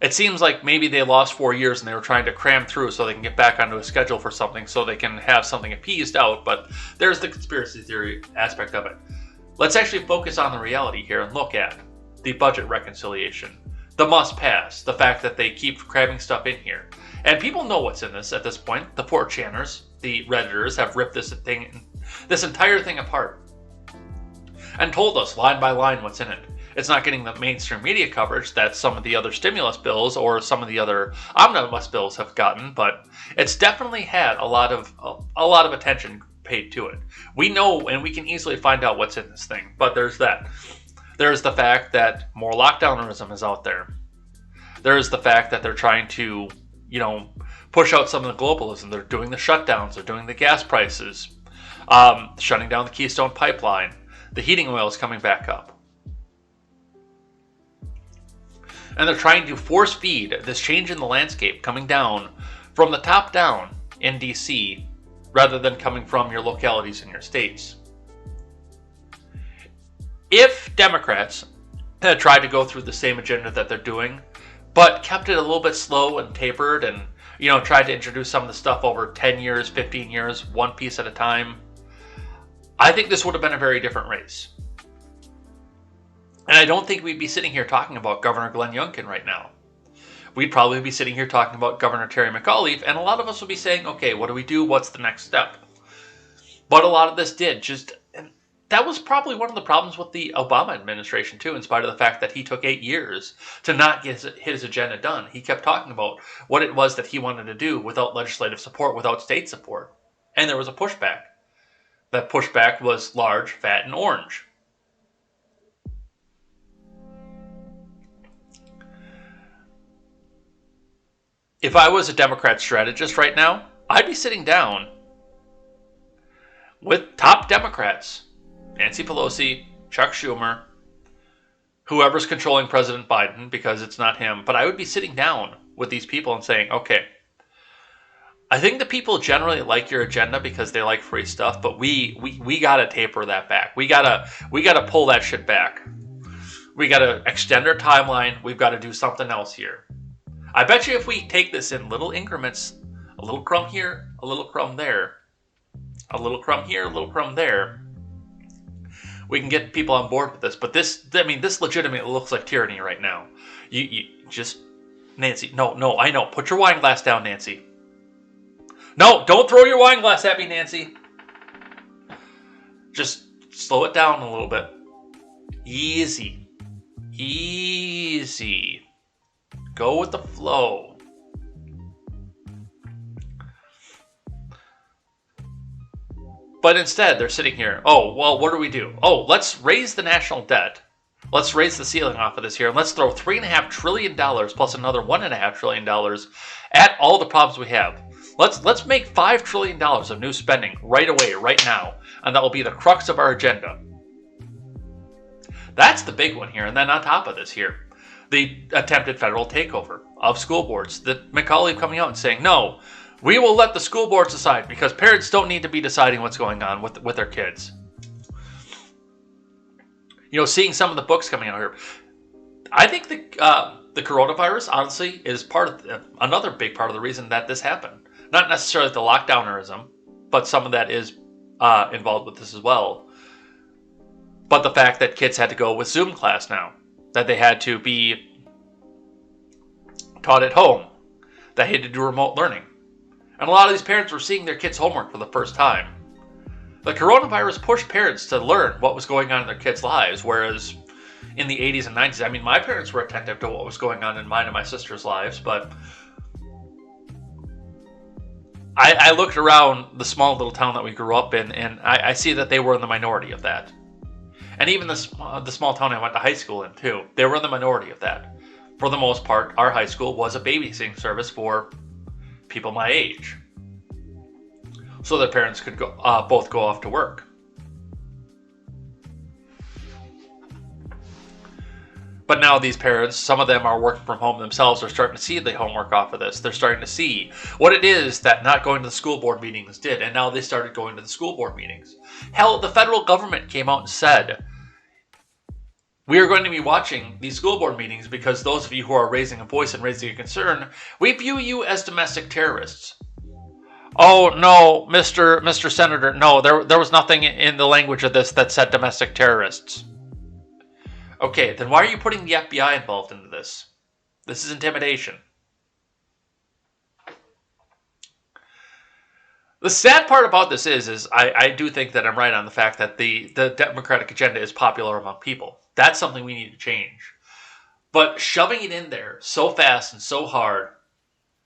It seems like maybe they lost 4 years and they were trying to cram through so they can get back onto a schedule for something so they can have something appeased out, but there's the conspiracy theory aspect of it. Let's actually focus on the reality here and look at the budget reconciliation, the must pass, the fact that they keep cramming stuff in here. And people know what's in this at this point. The 4chaners, the Redditors have ripped this entire thing apart and told us line by line what's in it. It's not getting the mainstream media coverage that some of the other stimulus bills or some of the other omnibus bills have gotten, but it's definitely had a lot of attention paid to it. We know and we can easily find out what's in this thing, but there's that. There's the fact that more lockdownerism is out there. There's the fact that they're trying to, push out some of the globalism. They're doing the shutdowns. They're doing the gas prices, shutting down the Keystone Pipeline. The heating oil is coming back up. And they're trying to force feed this change in the landscape coming down from the top down in DC rather than coming from your localities and your states. If Democrats had tried to go through the same agenda that they're doing, but kept it a little bit slow and tapered and, tried to introduce some of the stuff over 10 years, 15 years, one piece at a time, I think this would have been a very different race. And I don't think we'd be sitting here talking about Governor Glenn Youngkin right now. We'd probably be sitting here talking about Governor Terry McAuliffe, and a lot of us would be saying, okay, what do we do? What's the next step? But a lot of this and that was probably one of the problems with the Obama administration too, in spite of the fact that he took 8 years to not get his agenda done. He kept talking about what it was that he wanted to do without legislative support, without state support. And there was a pushback. That pushback was large, fat, and orange. If I was a Democrat strategist right now, I'd be sitting down with top Democrats, Nancy Pelosi, Chuck Schumer, whoever's controlling President Biden, because it's not him, but I would be sitting down with these people and saying, okay, I think the people generally like your agenda because they like free stuff, but we gotta taper that back. We gotta pull that shit back. We gotta extend our timeline. We've got to do something else here. I bet you if we take this in little increments, a little crumb here, a little crumb there, a little crumb here, a little crumb there, we can get people on board with this. But this legitimately looks like tyranny right now. You just, Nancy, no, I know. Put your wine glass down, Nancy. No, don't throw your wine glass at me, Nancy. Just slow it down a little bit. Easy. Go with the flow. But instead, they're sitting here. Oh, well, what do we do? Oh, let's raise the national debt. Let's raise the ceiling off of this here, and let's throw $3.5 trillion plus another $1.5 trillion at all the problems we have. Let's make $5 trillion of new spending right away, right now, and that will be the crux of our agenda. That's the big one here, and then on top of this here, the attempted federal takeover of school boards. The McAuliffe coming out and saying, no, we will let the school boards decide because parents don't need to be deciding what's going on with their kids. Seeing some of the books coming out here, I think the coronavirus, honestly, is another big part of the reason that this happened. Not necessarily the lockdownerism, but some of that is involved with this as well. But the fact that kids had to go with Zoom class now, that they had to be taught at home, that they had to do remote learning. And a lot of these parents were seeing their kids' homework for the first time. The coronavirus pushed parents to learn what was going on in their kids' lives, whereas in the 80s and 90s, my parents were attentive to what was going on in mine and my sister's lives, but I looked around the small little town that we grew up in, and I see that they were in the minority of that. And even the small town I went to high school in, too. They were in the minority of that. For the most part, our high school was a babysitting service for people my age, so their parents could both go off to work. But now these parents, some of them are working from home themselves, are starting to see the homework off of this. They're starting to see what it is that not going to the school board meetings did. And now they started going to the school board meetings. Hell, the federal government came out and said, we are going to be watching these school board meetings because those of you who are raising a voice and raising a concern, we view you as domestic terrorists. Oh, no, Mr. Senator, no, there was nothing in the language of this that said domestic terrorists. Okay, then why are you putting the FBI involved into this? This is intimidation. The sad part about this is I do think that I'm right on the fact that the Democratic agenda is popular among people. That's something we need to change. But shoving it in there so fast and so hard,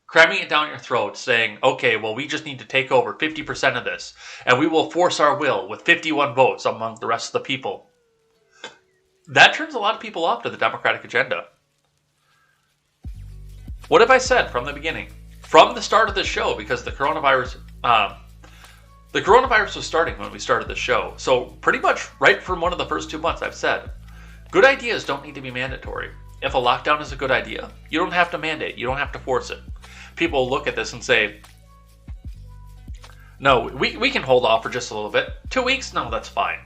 cramming it down your throat, saying, okay, well, we just need to take over 50% of this, and we will force our will with 51 votes among the rest of the people. That turns a lot of people off to the Democratic agenda. What have I said from the beginning? From the start of this show, because the coronavirus was starting when we started the show. So pretty much right from one of the first 2 months, I've said, good ideas don't need to be mandatory. If a lockdown is a good idea, you don't have to mandate. You don't have to force it. People look at this and say, no, we can hold off for just a little bit. 2 weeks? No, that's fine.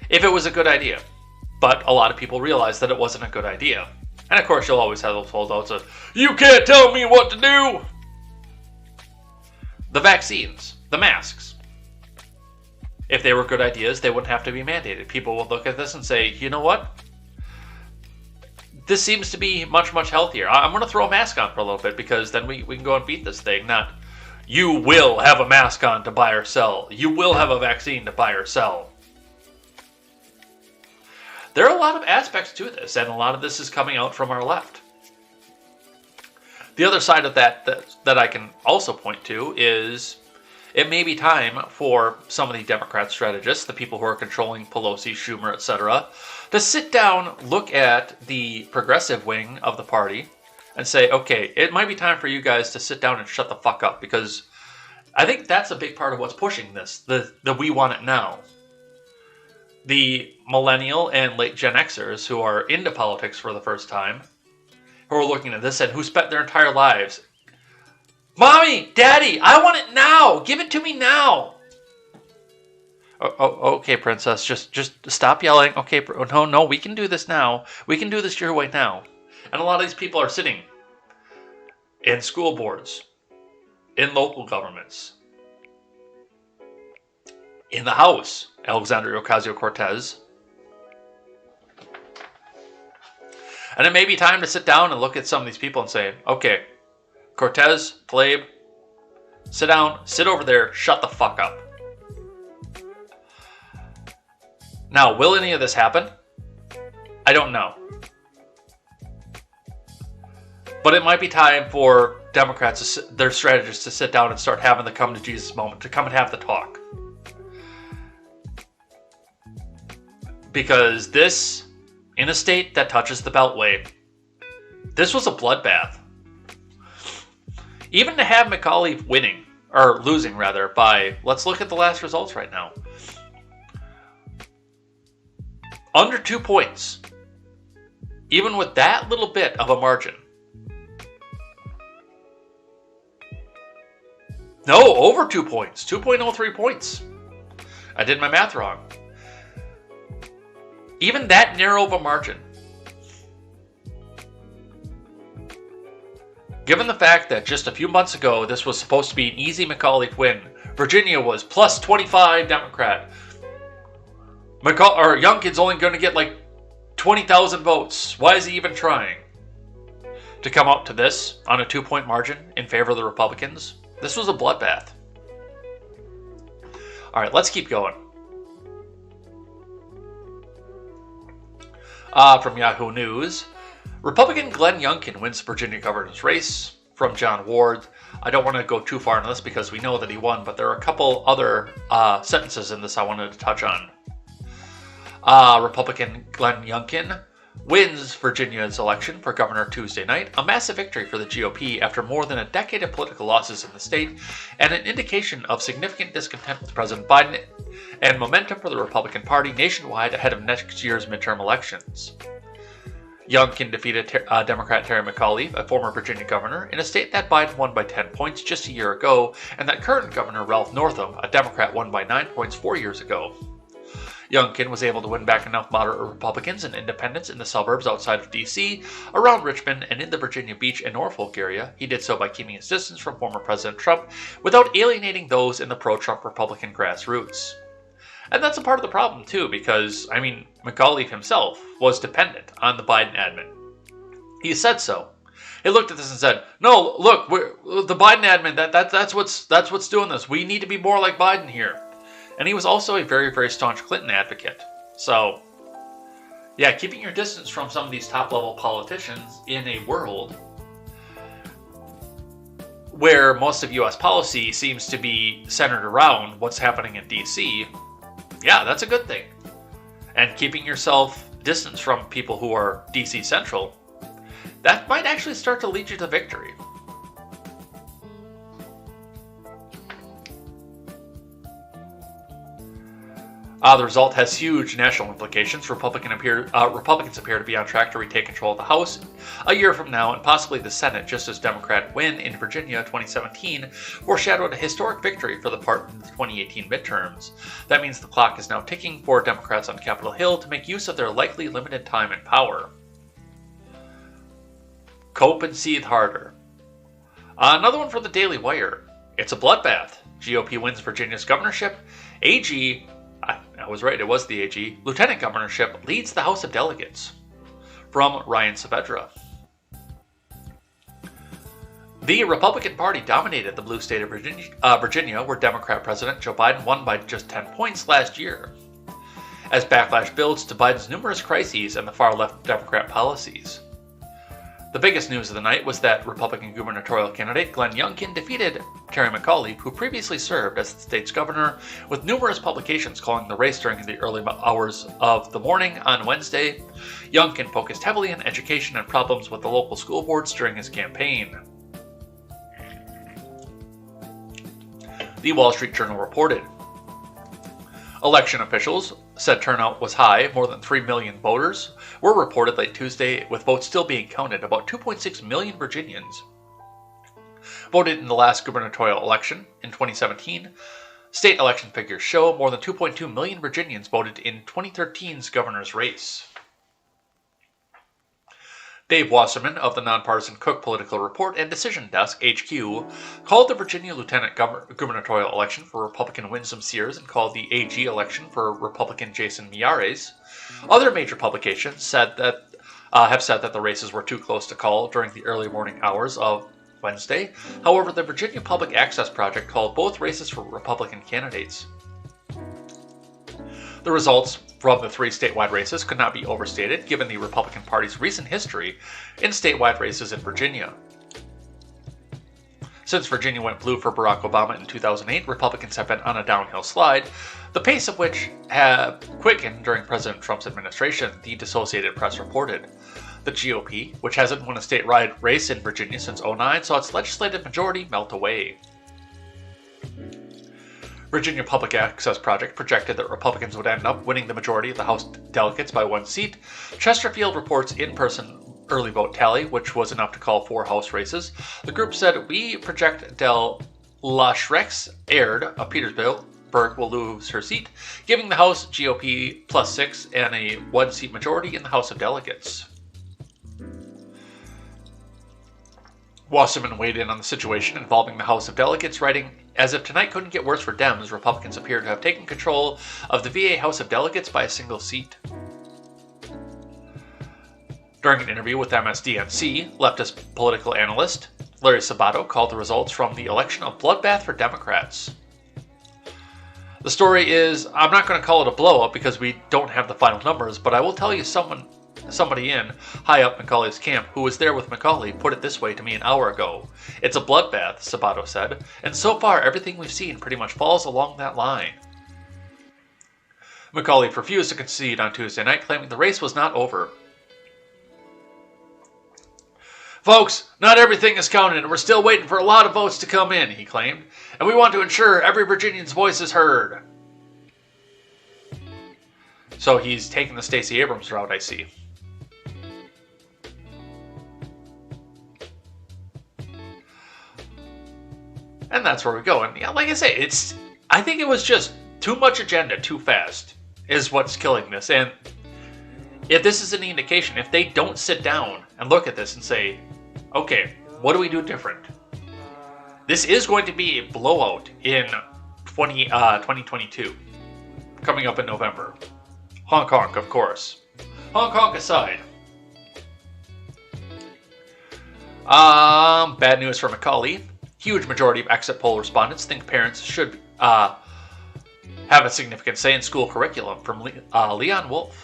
If it was a good idea. But a lot of people realize that it wasn't a good idea. And of course, you'll always have those holdouts of, you can't tell me what to do! The vaccines, the masks. If they were good ideas, they wouldn't have to be mandated. People would look at this and say, you know what? This seems to be much, much healthier. I'm going to throw a mask on for a little bit because then we can go and beat this thing. Not, you will have a mask on to buy or sell. You will have a vaccine to buy or sell. There are a lot of aspects to this, and a lot of this is coming out from our left. The other side of that I can also point to is it may be time for some of the Democrat strategists, the people who are controlling Pelosi, Schumer, etc., to sit down, look at the progressive wing of the party, and say, okay, it might be time for you guys to sit down and shut the fuck up, because I think that's a big part of what's pushing this, the we want it now. The millennial and late Gen Xers who are into politics for the first time, who are looking at this and who spent their entire lives, Mommy, Daddy, I want it now. Give it to me now. Okay, princess, just stop yelling. Okay, no, we can do this now. We can do this your way now. And a lot of these people are sitting in school boards, in local governments, in the House, Alexandria Ocasio-Cortez. And it may be time to sit down and look at some of these people and say, okay, Cortez, Tlaib, sit down, sit over there, shut the fuck up. Now, will any of this happen? I don't know. But it might be time for Democrats, their strategists, to sit down and start having the come to Jesus moment, to come and have the talk. Because this, in a state that touches the Beltway, this was a bloodbath. Even to have McAuliffe winning, or losing rather, by, let's look at the last results right now. Under 2 points. Even with that little bit of a margin. No, over 2 points. 2.03 points. I did my math wrong. Even that narrow of a margin. Given the fact that just a few months ago this was supposed to be an easy McAuliffe win, Virginia was plus 25 Democrat. Youngkin's only going to get like 20,000 votes. Why is he even trying? To come up to this on a 2-point margin in favor of the Republicans, this was a bloodbath. All right, let's keep going. From Yahoo News, Republican Glenn Youngkin wins Virginia governor's race from John Ward. I don't want to go too far into this because we know that he won, but there are a couple other sentences in this I wanted to touch on. Republican Glenn Youngkin wins Virginia's election for governor Tuesday night, a massive victory for the GOP after more than a decade of political losses in the state, and an indication of significant discontent with President Biden and momentum for the Republican Party nationwide ahead of next year's midterm elections. Youngkin defeated Democrat Terry McAuliffe, a former Virginia governor, in a state that Biden won by 10 points just a year ago, and that current governor Ralph Northam, a Democrat, won by 9 points 4 years ago. Youngkin was able to win back enough moderate Republicans and independents in the suburbs outside of D.C., around Richmond, and in the Virginia Beach and Norfolk area. He did so by keeping his distance from former President Trump without alienating those in the pro-Trump Republican grassroots. And that's a part of the problem, too, because, McAuliffe himself was dependent on the Biden admin. He said so. He looked at this and said, "No, look, the Biden admin, that's what's doing this. We need to be more like Biden here." And he was also a very, very staunch Clinton advocate. So, yeah, keeping your distance from some of these top-level politicians in a world where most of U.S. policy seems to be centered around what's happening in D.C., yeah, that's a good thing. And keeping yourself distance from people who are D.C. Central, that might actually start to lead you to victory. The result has huge national implications. Republicans appear to be on track to retake control of the House a year from now, and possibly the Senate, just as Democrat win in Virginia 2017 foreshadowed a historic victory for the party in the 2018 midterms. That means the clock is now ticking for Democrats on Capitol Hill to make use of their likely limited time in power. Cope and seethe harder. Another one for the Daily Wire. It's a bloodbath. GOP wins Virginia's governorship. AG, I was right, it was the AG, lieutenant governorship leads the House of Delegates. From Ryan Saavedra. The Republican Party dominated the blue state of Virginia, where Democrat President Joe Biden won by just 10 points last year, as backlash builds to Biden's numerous crises and the far-left Democrat policies. The biggest news of the night was that Republican gubernatorial candidate Glenn Youngkin defeated Terry McAuliffe, who previously served as the state's governor, with numerous publications calling the race during the early hours of the morning on Wednesday. Youngkin focused heavily on education and problems with the local school boards during his campaign. The Wall Street Journal reported. Election officials said turnout was high. More than 3 million voters were reported late Tuesday, with votes still being counted. About 2.6 million Virginians voted in the last gubernatorial election in 2017. State election figures show more than 2.2 million Virginians voted in 2013's governor's race. Dave Wasserman of the nonpartisan Cook Political Report and Decision Desk, HQ, called the Virginia lieutenant gubernatorial election for Republican Winsome Sears and called the AG election for Republican Jason Miyares. Other major publications have said that the races were too close to call during the early morning hours of Wednesday. However, the Virginia Public Access Project called both races for Republican candidates. The results from the 3 statewide races could not be overstated, given the Republican Party's recent history in statewide races in Virginia. Since Virginia went blue for Barack Obama in 2008, Republicans have been on a downhill slide, the pace of which had quickened during President Trump's administration, the Associated Press reported. The GOP, which hasn't won a statewide race in Virginia since 2009, saw its legislative majority melt away. Virginia Public Access Project projected that Republicans would end up winning the majority of the House delegates by 1 seat. Chesterfield reports in-person early vote tally, which was enough to call 4 House races. The group said, "We project Del La Shrex Aird of Petersburg will lose her seat, giving the House GOP +6 and a 1-seat majority in the House of Delegates." Wasserman weighed in on the situation involving the House of Delegates, writing, "As if tonight couldn't get worse for Dems, Republicans appear to have taken control of the VA House of Delegates by a single seat." During an interview with MSDNC, leftist political analyst Larry Sabato called the results from the election a bloodbath for Democrats. The story is, I'm not going to call it a blowout because we don't have the final numbers, but I will tell you somebody in high up McAuliffe's camp who was there with McAuliffe put it this way to me an hour ago. "It's a bloodbath," Sabato said, and so far everything we've seen pretty much falls along that line. McAuliffe refused to concede on Tuesday night, claiming the race was not over. Folks, not everything is counted, and we're still waiting for a lot of votes to come in, he claimed, and we want to ensure every Virginian's voice is heard. So he's taking the Stacey Abrams route, I see. And that's where we go. And yeah, like I say, I think it was just too much agenda too fast is what's killing this. And if this is any indication, if they don't sit down and look at this and say, okay, what do we do different? This is going to be a blowout in 2022, coming up in November. Honk honk, of course. Honk honk aside. Bad news for Macaulay. Huge majority of exit poll respondents think parents should have a significant say in school curriculum, from Leon Wolf.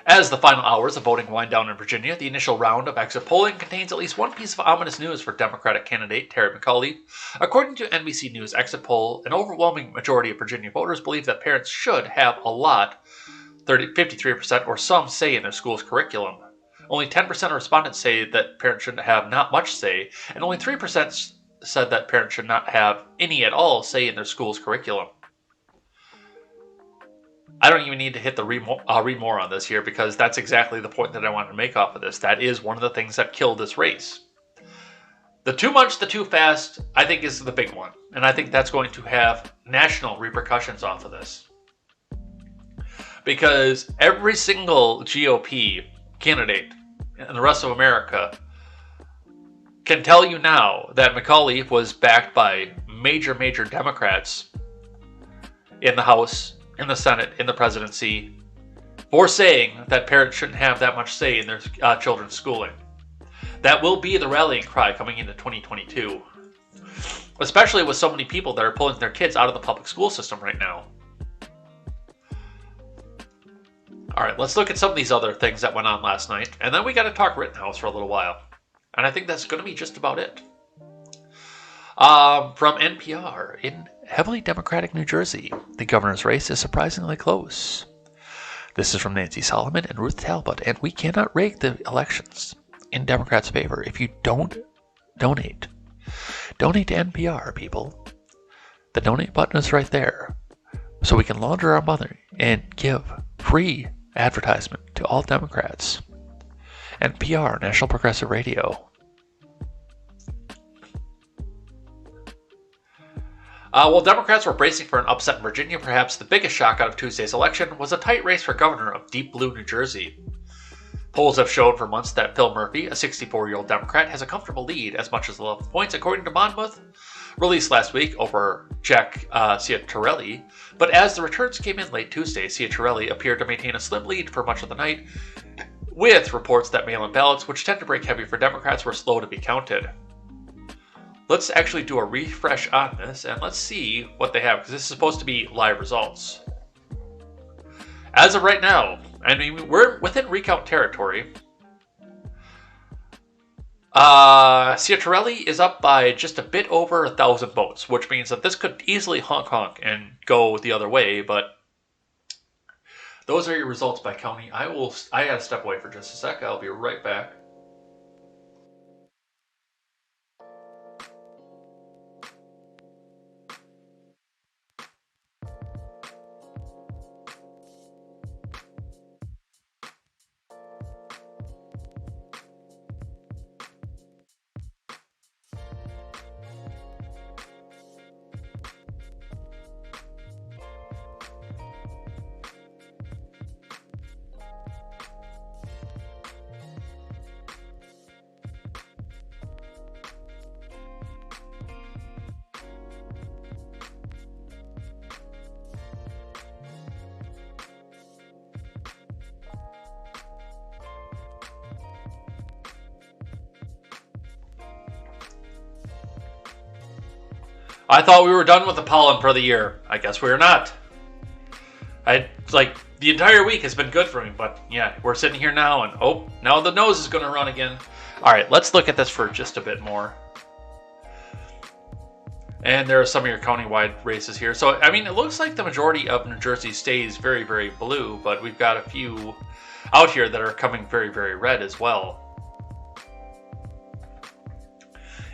As the final hours of voting wind down in Virginia, the initial round of exit polling contains at least one piece of ominous news for Democratic candidate Terry McAuliffe. According to NBC News exit poll, an overwhelming majority of Virginia voters believe that parents should have a lot, 53%, or some say in their school's curriculum. Only 10% of respondents say that parents should have not much say, and only 3% said that parents should not have any at all say in their school's curriculum. I don't even need to hit the read more on this here, because that's exactly the point that I wanted to make off of this. That is one of the things that killed this race. The too much, the too fast, I think is the big one. And I think that's going to have national repercussions off of this. Because every single GOP candidate in the rest of America can tell you now that McAuliffe was backed by major Democrats in the House, in the Senate, in the presidency, for saying that parents shouldn't have that much say in their children's schooling. That will be the rallying cry coming into 2022, especially with so many people that are pulling their kids out of the public school system right now. All right, let's look at some of these other things that went on last night, and then we got to talk Rittenhouse for a little while. And I think that's going to be just about it. From NPR, in heavily Democratic New Jersey, the governor's race is surprisingly close. This is from Nancy Solomon and Ruth Talbot, and we cannot rig the elections in Democrats' favor if you don't donate. Donate to NPR, people. The donate button is right there, so we can launder our money and give free advertisement to all Democrats. NPR, National Progressive Radio. While Democrats were bracing for an upset in Virginia, perhaps the biggest shock out of Tuesday's election was a tight race for governor of deep blue New Jersey. Polls have shown for months that Phil Murphy, a 64-year-old Democrat, has a comfortable lead, as much as 11 points, according to Monmouth, released last week over Jack Ciattarelli. But as the returns came in late Tuesday, Ciattarelli appeared to maintain a slim lead for much of the night, with reports that mail-in ballots, which tend to break heavy for Democrats, were slow to be counted. Let's actually do a refresh on this, and let's see what they have, because this is supposed to be live results. As of right now, I mean, we're within recount territory. Ciattarelli is up by just a bit over 1,000 votes, which means that this could easily honk and go the other way, but those are your results by county. I gotta step away for just a sec. I'll be right back. I thought we were done with the pollen for the year. I guess we're not. The entire week has been good for me, but yeah, we're sitting here now and now the nose is going to run again. All right, let's look at this for just a bit more. And there are some of your county-wide races here. So, I mean, it looks like the majority of New Jersey stays very, very blue, but we've got a few out here that are coming very, very red as well.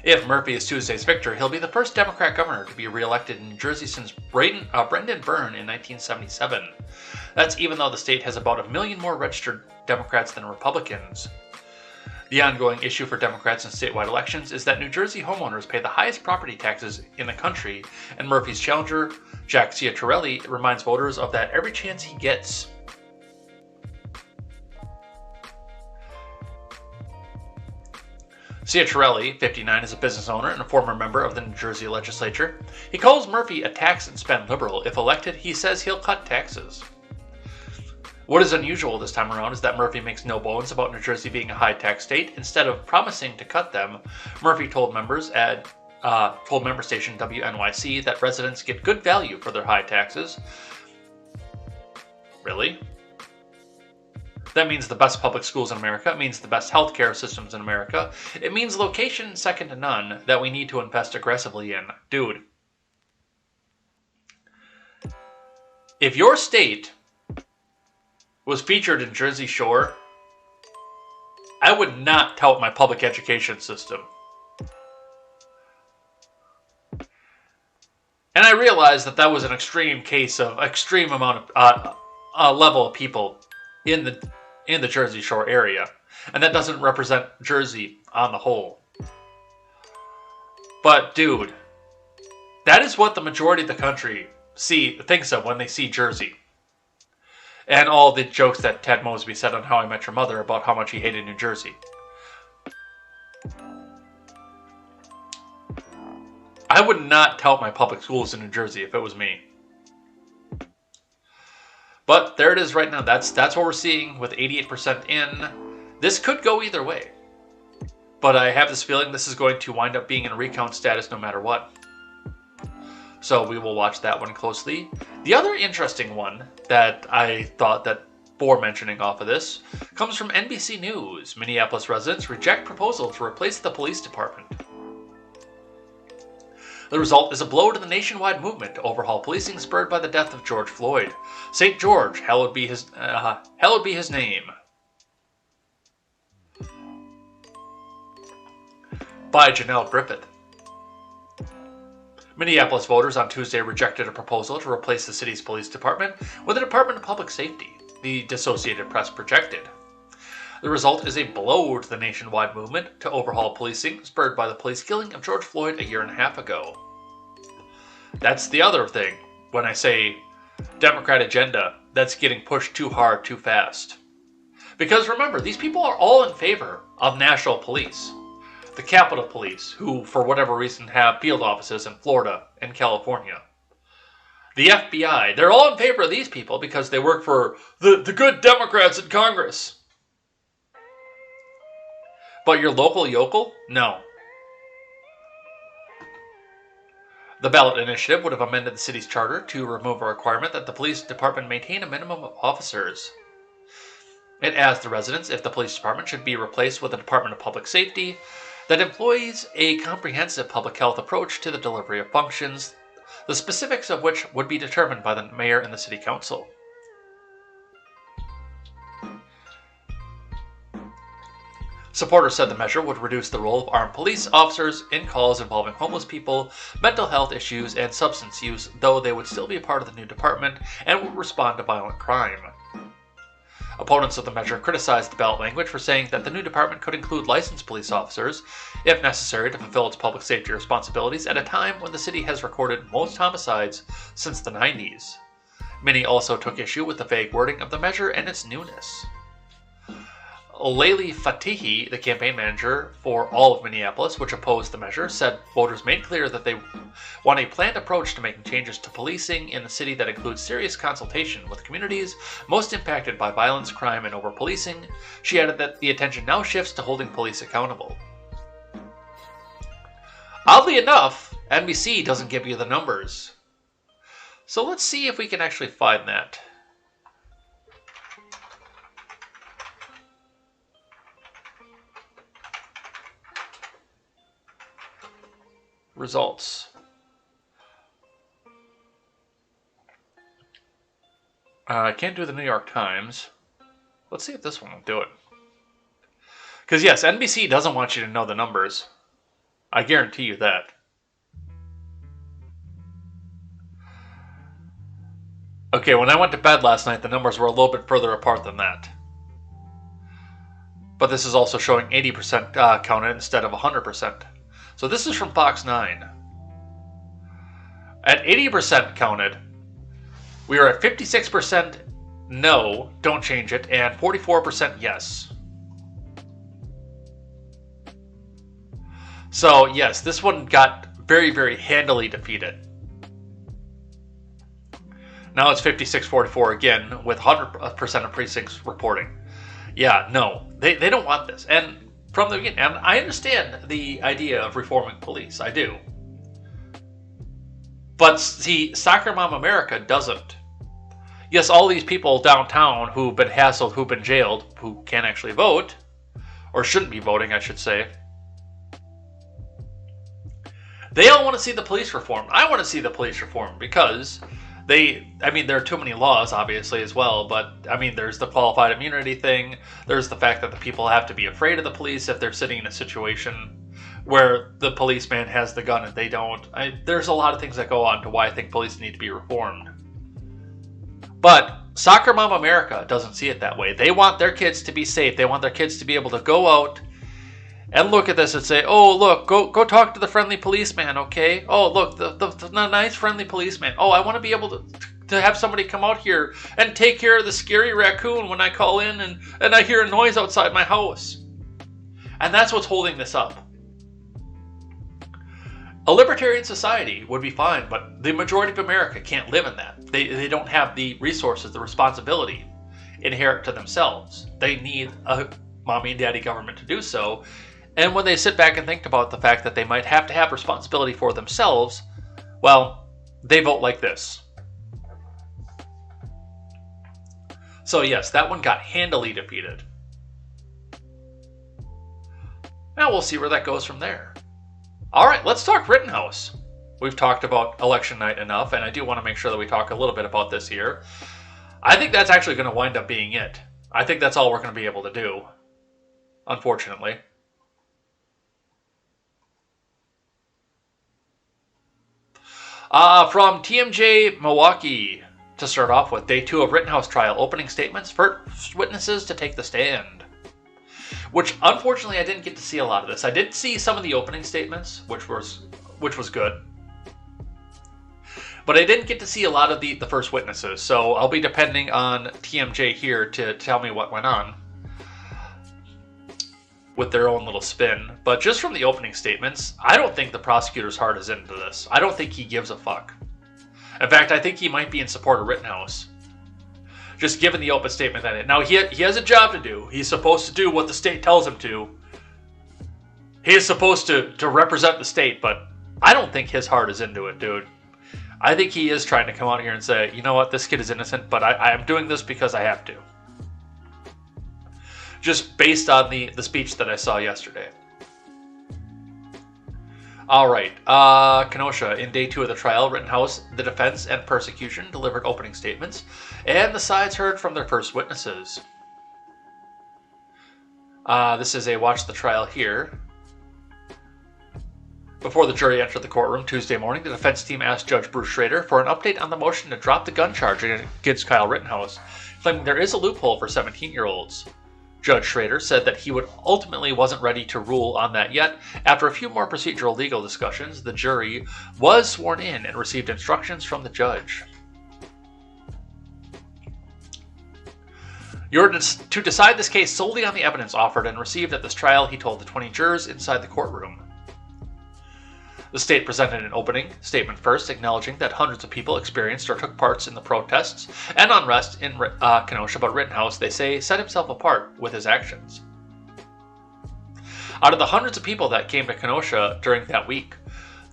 If Murphy is Tuesday's victor, he'll be the first Democrat governor to be reelected in New Jersey since Brendan Byrne in 1977. That's even though the state has about 1 million more registered Democrats than Republicans. The ongoing issue for Democrats in statewide elections is that New Jersey homeowners pay the highest property taxes in the country, and Murphy's challenger, Jack Ciattarelli, reminds voters of that every chance he gets. Ciattarelli, 59, is a business owner and a former member of the New Jersey legislature. He calls Murphy a tax and spend liberal. If elected, he says he'll cut taxes. What is unusual this time around is that Murphy makes no bones about New Jersey being a high-tax state. Instead of promising to cut them, Murphy told member station WNYC that residents get good value for their high taxes. Really? That means the best public schools in America. It means the best healthcare systems in America. It means location second to none that we need to invest aggressively in. Dude. If your state was featured in Jersey Shore, I would not tout my public education system. And I realized that was an extreme case of extreme amount of level of people in the Jersey Shore area, and that doesn't represent Jersey on the whole. But dude, that is what the majority of the country thinks of when they see Jersey. And all the jokes that Ted Mosby said on How I Met Your Mother about how much he hated New Jersey. I would not tout my public schools in New Jersey if it was me. But there it is right now. That's what we're seeing with 88% in. This could go either way. But I have this feeling this is going to wind up being in recount status no matter what. So we will watch that one closely. The other interesting one that I thought that bore mentioning off of this comes from NBC News. Minneapolis residents reject proposal to replace the police department. The result is a blow to the nationwide movement to overhaul policing spurred by the death of George Floyd. St. George, hallowed be his name. By Janelle Griffith. Minneapolis voters on Tuesday rejected a proposal to replace the city's police department with a Department of Public Safety, the Associated Press projected. The result is a blow to the nationwide movement to overhaul policing spurred by the police killing of George Floyd a year and a half ago. That's the other thing when I say Democrat agenda that's getting pushed too hard too fast. Because remember, these people are all in favor of national police. The Capitol Police, who, for whatever reason, have field offices in Florida and California. The FBI, they're all in favor of these people because they work for the good Democrats in Congress. But your local yokel? No. The ballot initiative would have amended the city's charter to remove a requirement that the police department maintain a minimum of officers. It asks the residents if the police department should be replaced with a Department of Public Safety that employs a comprehensive public health approach to the delivery of functions, the specifics of which would be determined by the mayor and the city council. Supporters said the measure would reduce the role of armed police officers in calls involving homeless people, mental health issues, and substance use, though they would still be a part of the new department and would respond to violent crime. Opponents of the measure criticized the ballot language for saying that the new department could include licensed police officers, if necessary to fulfill its public safety responsibilities at a time when the city has recorded most homicides since the 90s. Many also took issue with the vague wording of the measure and its newness. Layli Fatihi, the campaign manager for all of Minneapolis, which opposed the measure, said voters made clear that they want a planned approach to making changes to policing in the city that includes serious consultation with communities most impacted by violence, crime, and over-policing. She added that the attention now shifts to holding police accountable. Oddly enough, NBC doesn't give you the numbers. So let's see if we can actually find that. Results. I can't do the New York Times. Let's see if this one will do it. Because yes, NBC doesn't want you to know the numbers. I guarantee you that. Okay, when I went to bed last night, the numbers were a little bit further apart than that. But this is also showing 80% counted instead of 100%. So this is from Fox 9. At 80% counted, we are at 56% no, don't change it, and 44% yes. So yes, this one got very, very handily defeated. Now it's 56-44 again with 100% of precincts reporting. Yeah, no, they don't want this. And from the beginning, and I understand the idea of reforming police. I do. But see, Soccer Mom America doesn't. Yes, all these people downtown who've been hassled, who've been jailed, who can't actually vote, or shouldn't be voting, I should say, they all want to see the police reformed. I want to see the police reformed because there are too many laws, obviously, as well, but, there's the qualified immunity thing, there's the fact that the people have to be afraid of the police if they're sitting in a situation where the policeman has the gun and they don't. There's a lot of things that go on to why I think police need to be reformed. But Soccer Mom America doesn't see it that way. They want their kids to be safe. They want their kids to be able to go out and look at this and say, oh, look, go talk to the friendly policeman, okay? Oh, look, the nice friendly policeman. Oh, I want to be able to have somebody come out here and take care of the scary raccoon when I call in and I hear a noise outside my house. And that's what's holding this up. A libertarian society would be fine, but the majority of America can't live in that. They don't have the resources, the responsibility inherent to themselves. They need a mommy and daddy government to do so. And when they sit back and think about the fact that they might have to have responsibility for themselves, well, they vote like this. So yes, that one got handily defeated. Now we'll see where that goes from there. All right, let's talk Rittenhouse. We've talked about election night enough, and I do want to make sure that we talk a little bit about this here. I think that's actually going to wind up being it. I think that's all we're going to be able to do, unfortunately. From TMJ Milwaukee, to start off with, day 2 of Rittenhouse trial, opening statements, first witnesses to take the stand. Which, unfortunately, I didn't get to see a lot of this. I did see some of the opening statements, which was good. But I didn't get to see a lot of the first witnesses, so I'll be depending on TMJ here to tell me what went on with their own little spin. But just from the opening statements, I don't think the prosecutor's heart is into this. I don't think he gives a fuck. In fact, I think he might be in support of Rittenhouse. Just given the open statement that it. Now, he has a job to do. He's supposed to do what the state tells him to. He is supposed to represent the state, but I don't think his heart is into it, dude. I think he is trying to come out here and say, you know what, this kid is innocent, but I'm doing this because I have to. Just based on the speech that I saw yesterday. All right, Kenosha, in day 2 of the trial, Rittenhouse, the defense, and prosecution delivered opening statements, and the sides heard from their first witnesses. This is a watch the trial here. Before the jury entered the courtroom Tuesday morning, the defense team asked Judge Bruce Schrader for an update on the motion to drop the gun charge against Kyle Rittenhouse, claiming there is a loophole for 17-year-olds. Judge Schrader said that he ultimately wasn't ready to rule on that yet. After a few more procedural legal discussions, the jury was sworn in and received instructions from the judge. You're to decide this case solely on the evidence offered and received at this trial, he told the 20 jurors inside the courtroom. The state presented an opening statement first, acknowledging that hundreds of people experienced or took part in the protests and unrest in Kenosha, but Rittenhouse, they say, set himself apart with his actions. Out of the hundreds of people that came to Kenosha during that week,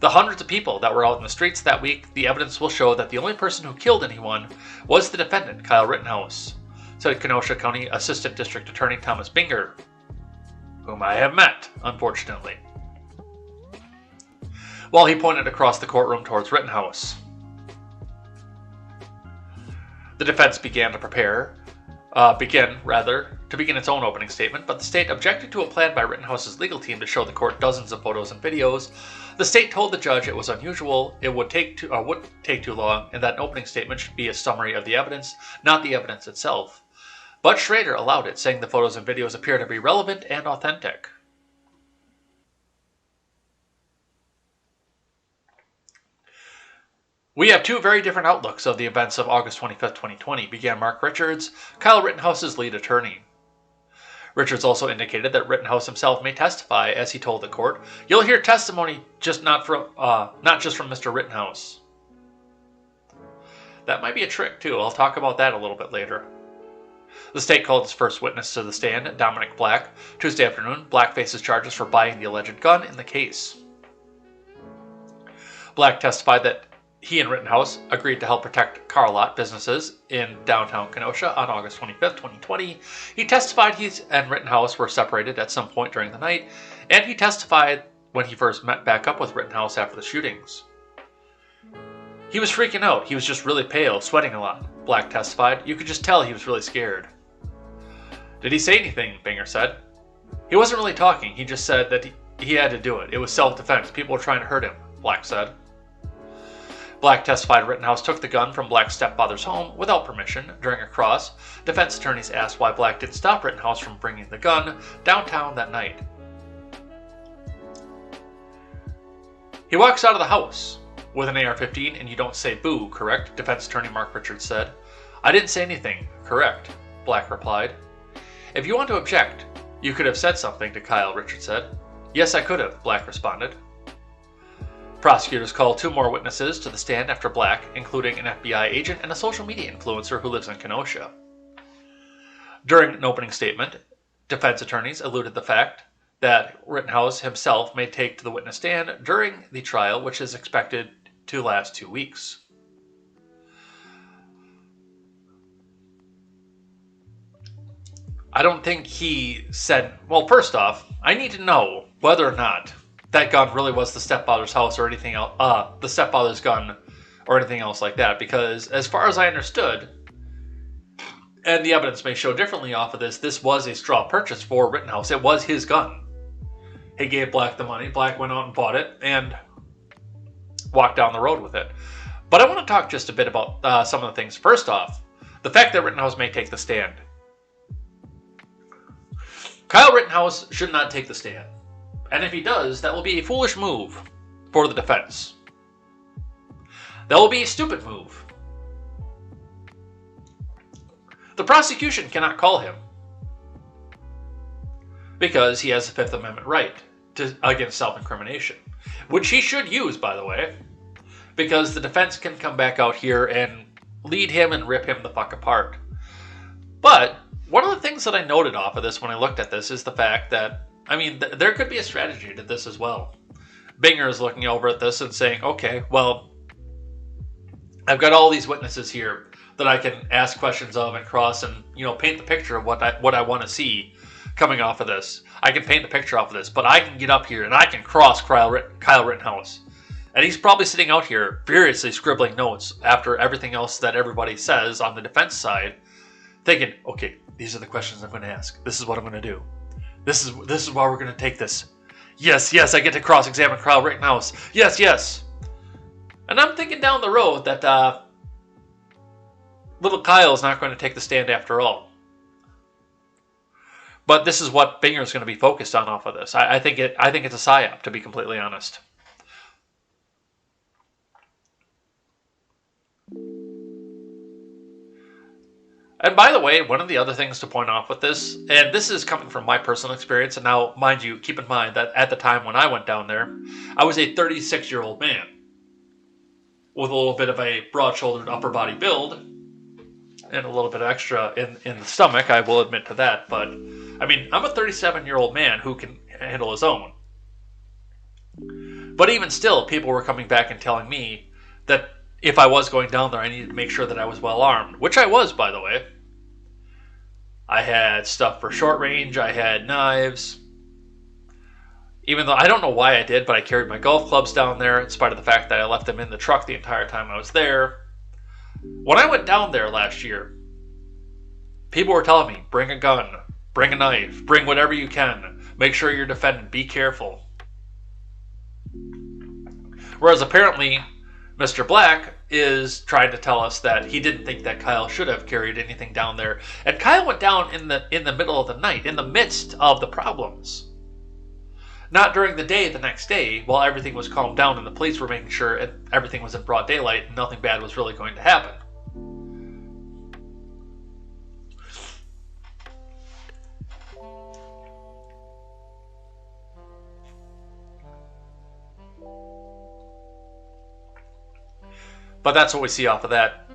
the hundreds of people that were out in the streets that week, the evidence will show that the only person who killed anyone was the defendant, Kyle Rittenhouse, said Kenosha County Assistant District Attorney Thomas Binger, whom I have met, unfortunately, while he pointed across the courtroom towards Rittenhouse. The defense began to prepare begin its own opening statement, but the state objected to a plan by Rittenhouse's legal team to show the court dozens of photos and videos. The state told the judge it was unusual, it wouldn't take too long, and that an opening statement should be a summary of the evidence, not the evidence itself. But Schrader allowed it, saying the photos and videos appear to be relevant and authentic. We have two very different outlooks of the events of August 25, 2020, began Mark Richards, Kyle Rittenhouse's lead attorney. Richards also indicated that Rittenhouse himself may testify, as he told the court, "You'll hear testimony not just from Mr. Rittenhouse." That might be a trick, too. I'll talk about that a little bit later. The state called its first witness to the stand, Dominic Black. Tuesday afternoon, Black faces charges for buying the alleged gun in the case. Black testified that he and Rittenhouse agreed to help protect car lot businesses in downtown Kenosha on August 25, 2020. He testified he and Rittenhouse were separated at some point during the night, and he testified when he first met back up with Rittenhouse after the shootings. He was freaking out. He was just really pale, sweating a lot, Black testified. You could just tell he was really scared. Did he say anything? Binger said. He wasn't really talking. He just said that he had to do it. It was self-defense. People were trying to hurt him, Black said. Black testified Rittenhouse took the gun from Black's stepfather's home without permission. During a cross, defense attorneys asked why Black didn't stop Rittenhouse from bringing the gun downtown that night. He walks out of the house with an AR-15 and you don't say boo, correct? Defense attorney Mark Richards said. I didn't say anything, correct? Black replied. If you want to object, you could have said something to Kyle, Richards said. Yes, I could have, Black responded. Prosecutors called two more witnesses to the stand after Black, including an FBI agent and a social media influencer who lives in Kenosha. During an opening statement, defense attorneys alluded to the fact that Rittenhouse himself may take to the witness stand during the trial, which is expected to last 2 weeks. I don't think he said, well, first off, I need to know whether or not that gun really was the stepfather's house or anything else, the stepfather's gun or anything else like that. Because as far as I understood, and the evidence may show differently off of this was a straw purchase for Rittenhouse. It was his gun. He gave Black the money. Black went out and bought it and walked down the road with it. But I want to talk just a bit about some of the things. First off, the fact that Rittenhouse may take the stand. Kyle Rittenhouse should not take the stand. And if he does, that will be a foolish move for the defense. That will be a stupid move. The prosecution cannot call him because he has the Fifth Amendment right against self-incrimination, which he should use, by the way, because the defense can come back out here and lead him and rip him the fuck apart. But one of the things that I noted off of this when I looked at this is the fact that, I mean, there could be a strategy to this as well. Binger is looking over at this and saying, okay, well, I've got all these witnesses here that I can ask questions of and cross and, paint the picture of what I want to see coming off of this. I can paint the picture off of this, but I can get up here and I can cross Kyle Rittenhouse. And he's probably sitting out here furiously scribbling notes after everything else that everybody says on the defense side, thinking, okay, these are the questions I'm going to ask. This is what I'm going to do. This is why we're going to take this. Yes, I get to cross-examine Kyle Rittenhouse. Yes. And I'm thinking down the road that little Kyle's not going to take the stand after all. But this is what Binger's going to be focused on off of this. I think it's a psyop, to be completely honest. And by the way, one of the other things to point off with this, and this is coming from my personal experience, and now, mind you, keep in mind that at the time when I went down there, I was a 36-year-old man with a little bit of a broad-shouldered upper body build and a little bit extra in the stomach, I will admit to that. But, I mean, I'm a 37-year-old man who can handle his own. But even still, people were coming back and telling me that if I was going down there, I needed to make sure that I was well armed, which I was, by the way. I had stuff for short range, I had knives. Even though I don't know why I did, but I carried my golf clubs down there in spite of the fact that I left them in the truck the entire time I was there. When I went down there last year, people were telling me, bring a gun, bring a knife, bring whatever you can. Make sure you're defending. Be careful. Whereas apparently, Mr. Black is trying to tell us that he didn't think that Kyle should have carried anything down there. And Kyle went down in the middle of the night, in the midst of the problems. Not during the day the next day, while everything was calmed down and the police were making sure everything was in broad daylight and nothing bad was really going to happen. But that's what we see off of that.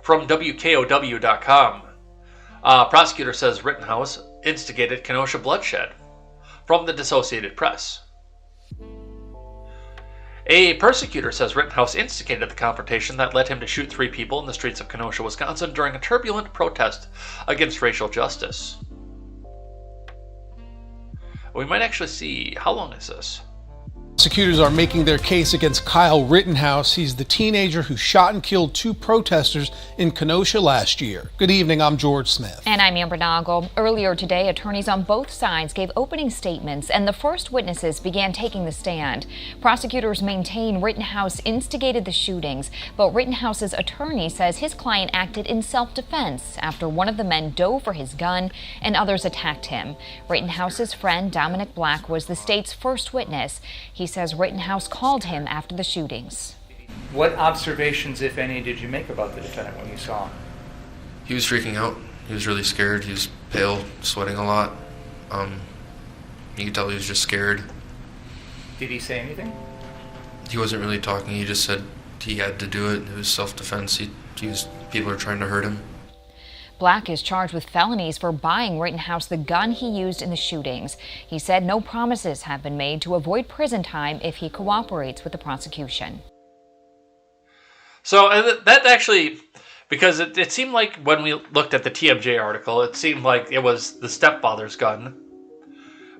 From WKOW.com, prosecutor says Rittenhouse instigated Kenosha bloodshed. From the Associated Press. A persecutor says Rittenhouse instigated the confrontation that led him to shoot 3 people in the streets of Kenosha, Wisconsin during a turbulent protest against racial justice. We might actually see, how long is this? Prosecutors are making their case against Kyle Rittenhouse. He's the teenager who shot and killed 2 protesters in Kenosha last year. Good evening, I'm George Smith. And I'm Amber Noggle. Earlier today, attorneys on both sides gave opening statements, and the first witnesses began taking the stand. Prosecutors maintain Rittenhouse instigated the shootings, but Rittenhouse's attorney says his client acted in self-defense after one of the men dove for his gun and others attacked him. Rittenhouse's friend, Dominic Black, was the state's first witness. He says Rittenhouse called him after the shootings. What observations, if any, did you make about the defendant when you saw him? He was freaking out. He was really scared. He was pale, sweating a lot. You could tell he was just scared. Did he say anything? He wasn't really talking. He just said he had to do it. It was self-defense. People are trying to hurt him. Black is charged with felonies for buying Rittenhouse the gun he used in the shootings. He said no promises have been made to avoid prison time if he cooperates with the prosecution. So that actually, because it seemed like when we looked at the TMJ article, it seemed like it was the stepfather's gun.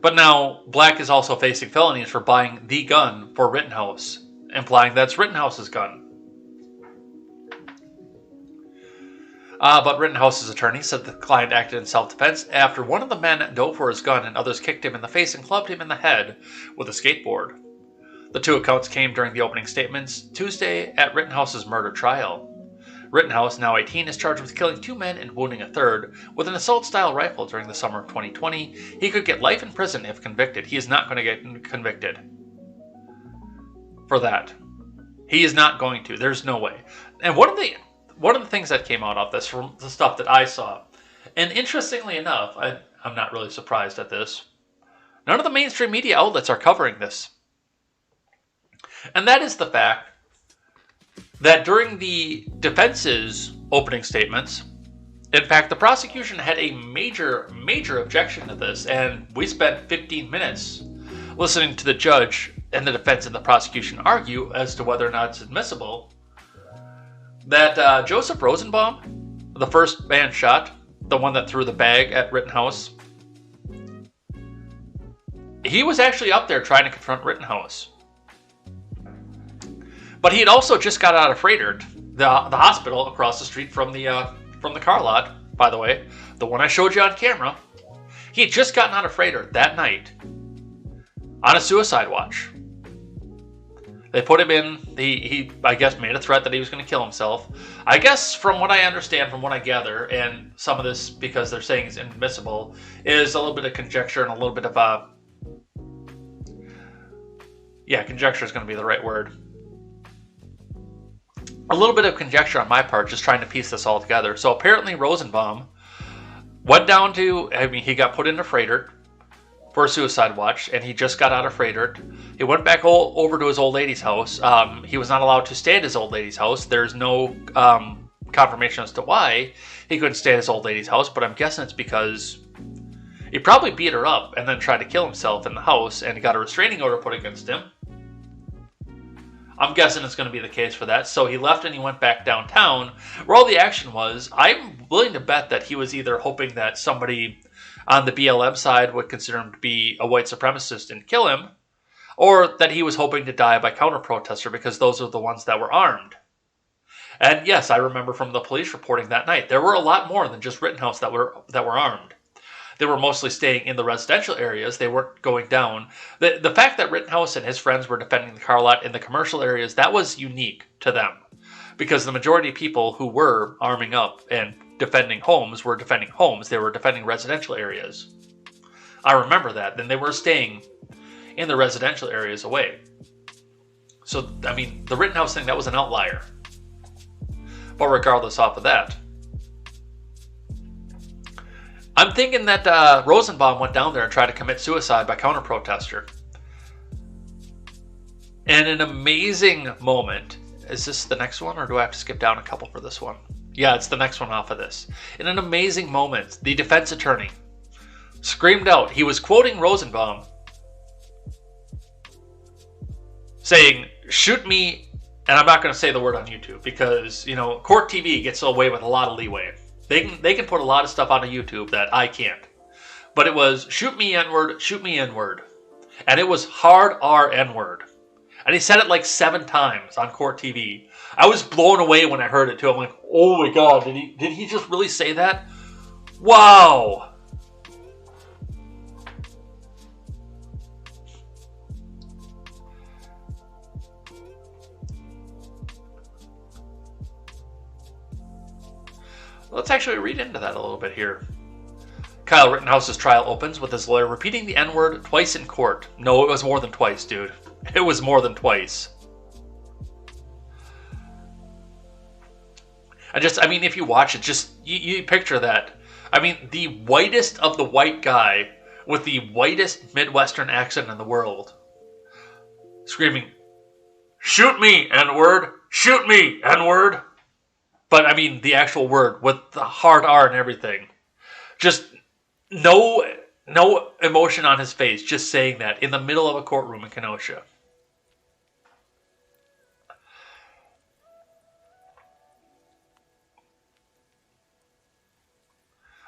But now Black is also facing felonies for buying the gun for Rittenhouse, implying that's Rittenhouse's gun. But Rittenhouse's attorney said the client acted in self-defense after one of the men dove for his gun and others kicked him in the face and clubbed him in the head with a skateboard. The 2 accounts came during the opening statements Tuesday at Rittenhouse's murder trial. Rittenhouse, now 18, is charged with killing 2 men and wounding a third with an assault-style rifle during the summer of 2020. He could get life in prison if convicted. He is not going to get convicted for that. He is not going to. There's no way. And one of the things that came out of this, from the stuff that I saw, and interestingly enough, I'm not really surprised at this, none of the mainstream media outlets are covering this. And that is the fact that during the defense's opening statements, in fact, the prosecution had a major objection to this, and we spent 15 minutes listening to the judge and the defense and the prosecution argue as to whether or not it's admissible that Joseph Rosenbaum, the first man shot, the one that threw the bag at Rittenhouse, he was actually up there trying to confront Rittenhouse. But he had also just got out of Freighter, the hospital across the street from the car lot, by the way, the one I showed you on camera. He had just gotten out of Freighter that night on a suicide watch. They put him in, he I guess made a threat that he was going to kill himself. I guess from what I understand, from what I gather, and some of this, because they're saying it's inadmissible, is a little bit of conjecture and a little bit of conjecture is going to be the right word. A little bit of conjecture on my part, just trying to piece this all together. So apparently Rosenbaum went down to, he got put into Freighter for a suicide watch, and he just got out of Freighter. He went back over to his old lady's house. He was not allowed to stay at his old lady's house. There's no confirmation as to why he couldn't stay at his old lady's house, but I'm guessing it's because he probably beat her up and then tried to kill himself in the house, and he got a restraining order put against him. I'm guessing it's going to be the case for that. So he left and he went back downtown where all the action was. I'm willing to bet that he was either hoping that somebody on the BLM side would consider him to be a white supremacist and kill him, or that he was hoping to die by counter-protester because those are the ones that were armed. And yes, I remember from the police reporting that night, there were a lot more than just Rittenhouse that were armed. They were mostly staying in the residential areas. They weren't going down. The fact that Rittenhouse and his friends were defending the car lot in the commercial areas, that was unique to them. Because the majority of people who were arming up and defending homes were defending homes. They were defending residential areas. I remember that. Then they were staying in the residential areas away. So, I mean, the Rittenhouse thing, that was an outlier. But regardless off of that, I'm thinking that Rosenbaum went down there and tried to commit suicide by counter-protester. And an amazing moment. Is this the next one, or do I have to skip down a couple for this one? Yeah, it's the next one off of this. In an amazing moment, the defense attorney screamed out. He was quoting Rosenbaum, saying, "Shoot me," and I'm not going to say the word on YouTube because, you know, Court TV gets away with a lot of leeway. They can put a lot of stuff onto YouTube that I can't. But it was, "Shoot me N-word, shoot me N-word." And it was hard R N-word. And he said it like 7 times on Court TV. I was blown away when I heard it too. I'm like, oh my God, did he just really say that? Wow. Let's actually read into that a little bit here. Kyle Rittenhouse's trial opens with his lawyer repeating the N-word twice in court. No, it was more than twice, dude. It was more than twice. I mean, if you watch it, just, you picture that. I mean, the whitest of the white guy with the whitest Midwestern accent in the world screaming, "Shoot me, N-word! Shoot me, N-word!" But, I mean, the actual word with the hard R and everything. Just no emotion on his face, just saying that in the middle of a courtroom in Kenosha.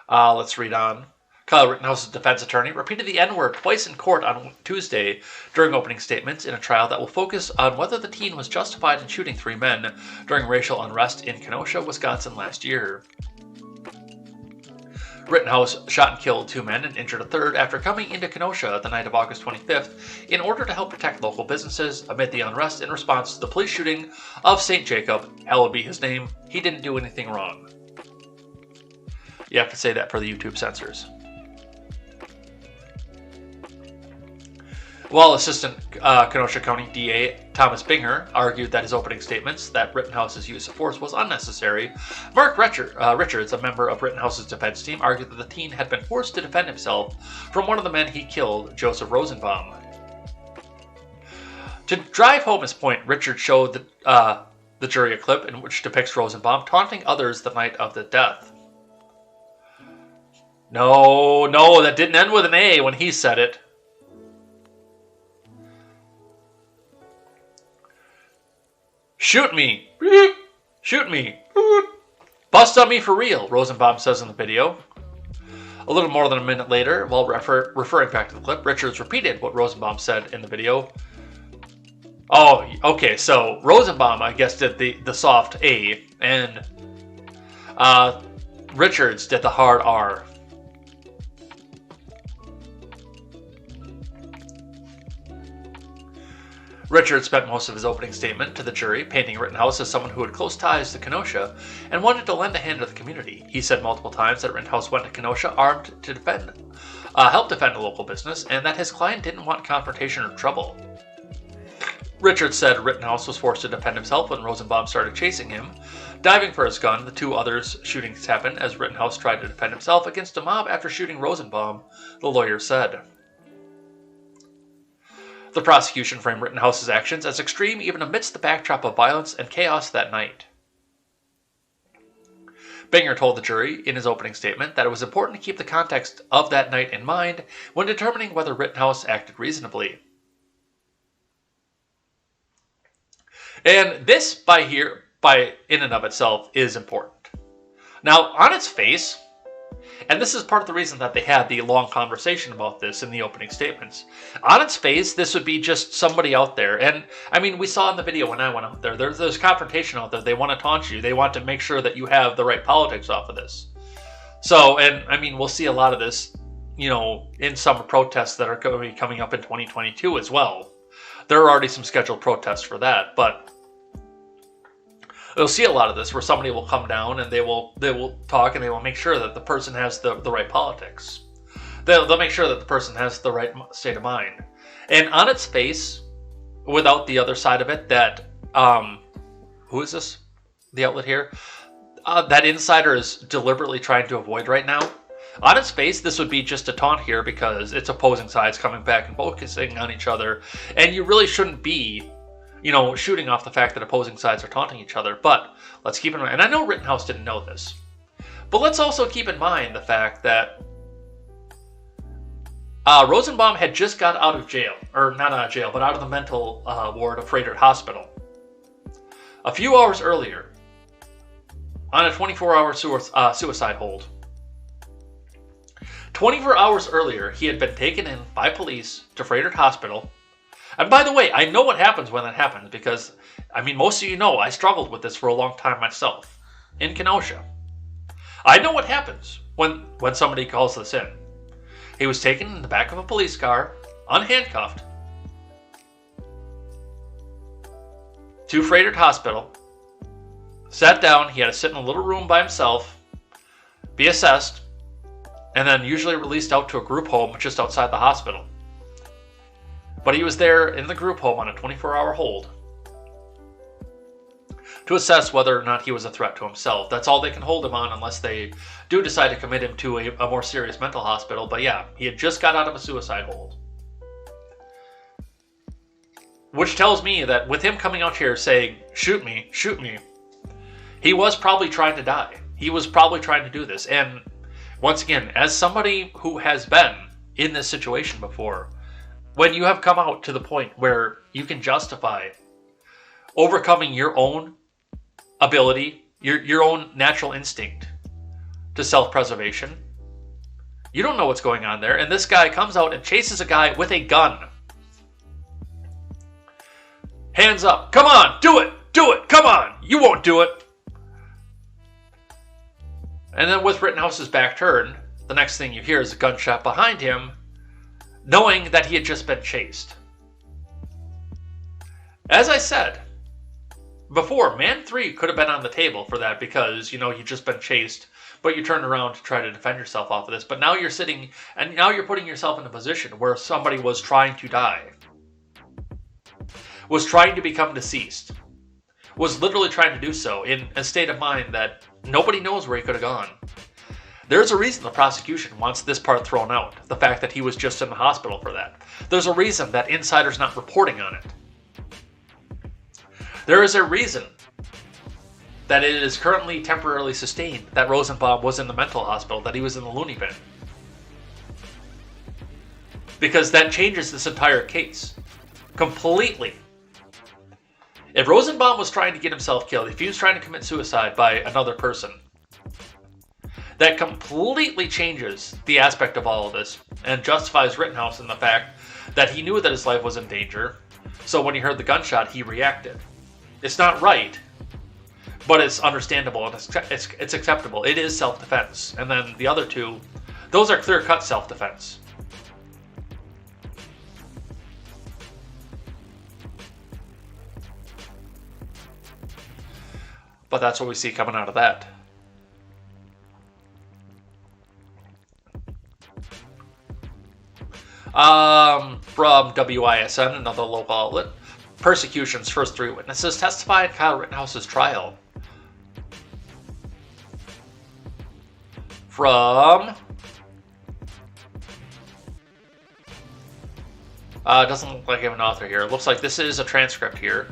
Let's read on. Kyle Rittenhouse's defense attorney repeated the N-word twice in court on Tuesday during opening statements in a trial that will focus on whether the teen was justified in shooting 3 men during racial unrest in Kenosha, Wisconsin last year. Rittenhouse shot and killed 2 men and injured a third after coming into Kenosha the night of August 25th in order to help protect local businesses amid the unrest in response to the police shooting of St. Jacob. Hallowed be his name. He didn't do anything wrong. You have to say that for the YouTube censors. While Assistant Kenosha County DA Thomas Binger argued that his opening statements that Rittenhouse's use of force was unnecessary, Mark Richards, a member of Rittenhouse's defense team, argued that the teen had been forced to defend himself from one of the men he killed, Joseph Rosenbaum. To drive home his point, Richards showed the jury a clip in which depicts Rosenbaum taunting others the night of the death. No, that didn't end with an A when he said it. "Shoot me. Shoot me. Bust on me for real," Rosenbaum says in the video. A little more than a minute later, while referring back to the clip, Richards repeated what Rosenbaum said in the video. Oh, okay, so Rosenbaum, I guess, did the soft A, and Richards did the hard R. Richards spent most of his opening statement to the jury painting Rittenhouse as someone who had close ties to Kenosha and wanted to lend a hand to the community. He said multiple times that Rittenhouse went to Kenosha armed to help defend a local business, and that his client didn't want confrontation or trouble. Richards said Rittenhouse was forced to defend himself when Rosenbaum started chasing him. Diving for his gun, the 2 others' shootings happened as Rittenhouse tried to defend himself against a mob after shooting Rosenbaum, the lawyer said. The prosecution framed Rittenhouse's actions as extreme even amidst the backdrop of violence and chaos that night. Binger told the jury in his opening statement that it was important to keep the context of that night in mind when determining whether Rittenhouse acted reasonably. And this, in and of itself, is important. Now, on its face, And this is part of the reason that they had the long conversation about this in the opening statements. On its face, this would be just somebody out there. And, I mean, we saw in the video when I went out there, there's confrontation out there. They want to taunt you. They want to make sure that you have the right politics off of this. So, and, I mean, we'll see a lot of this, you know, in summer protests that are going to be coming up in 2022 as well. There are already some scheduled protests for that, but you'll see a lot of this where somebody will come down and they will talk and they will make sure that the person has the right politics. They'll make sure that the person has the right state of mind. And on its face, without the other side of it, that who is this? The outlet here? That insider is deliberately trying to avoid right now. On its face, this would be just a taunt here because it's opposing sides coming back and focusing on each other, and you really shouldn't be, you know, shooting off the fact that opposing sides are taunting each other. But let's keep in mind, and I know Rittenhouse didn't know this, but let's also keep in mind the fact that Rosenbaum had just got out of jail, or not out of jail, but out of the mental ward of Frederick Hospital a few hours earlier on a 24-hour suicide hold. 24 hours earlier, he had been taken in by police to Frederick Hospital. And by the way, I know what happens when that happens because, I mean, most of you know I struggled with this for a long time myself in Kenosha. I know what happens when somebody calls this in. He was taken in the back of a police car, unhandcuffed, to Frederick Hospital, sat down. He had to sit in a little room by himself, be assessed, and then usually released out to a group home just outside the hospital. But he was there in the group home on a 24-hour hold to assess whether or not he was a threat to himself. That's all they can hold him on unless they do decide to commit him to a more serious mental hospital. But yeah, he had just got out of a suicide hold. Which tells me that with him coming out here saying, shoot me, he was probably trying to die. He was probably trying to do this. And once again, as somebody who has been in this situation before, when you have come out to the point where you can justify overcoming your own ability, your own natural instinct to self-preservation, you don't know what's going on there. And this guy comes out and chases a guy with a gun. Hands up. Come on, do it, come on. You won't do it. And then with Rittenhouse's back turned, the next thing you hear is a gunshot behind him, knowing that he had just been chased. As I said before, Man 3 could have been on the table for that because, you know, you've just been chased, but you turned around to try to defend yourself off of this. But now you're sitting, and now you're putting yourself in a position where somebody was trying to die, was trying to become deceased, was literally trying to do so in a state of mind that nobody knows where he could have gone. There's a reason the prosecution wants this part thrown out, the fact that he was just in the hospital for that. There's a reason that insiders not reporting on it. There is a reason that it is currently temporarily sustained that Rosenbaum was in the mental hospital, that he was in the loony bin. Because that changes this entire case completely. If Rosenbaum was trying to get himself killed, if he was trying to commit suicide by another person, that completely changes the aspect of all of this and justifies Rittenhouse in the fact that he knew that his life was in danger. So when he heard the gunshot, he reacted. It's not right, but it's understandable and it's acceptable. It is self-defense. And then the other two, those are clear-cut self-defense. But that's what we see coming out of that. From WISN, another local outlet, persecution's first 3 witnesses testify at Kyle Rittenhouse's trial. From doesn't look like I have an author here. It looks like this is a transcript here.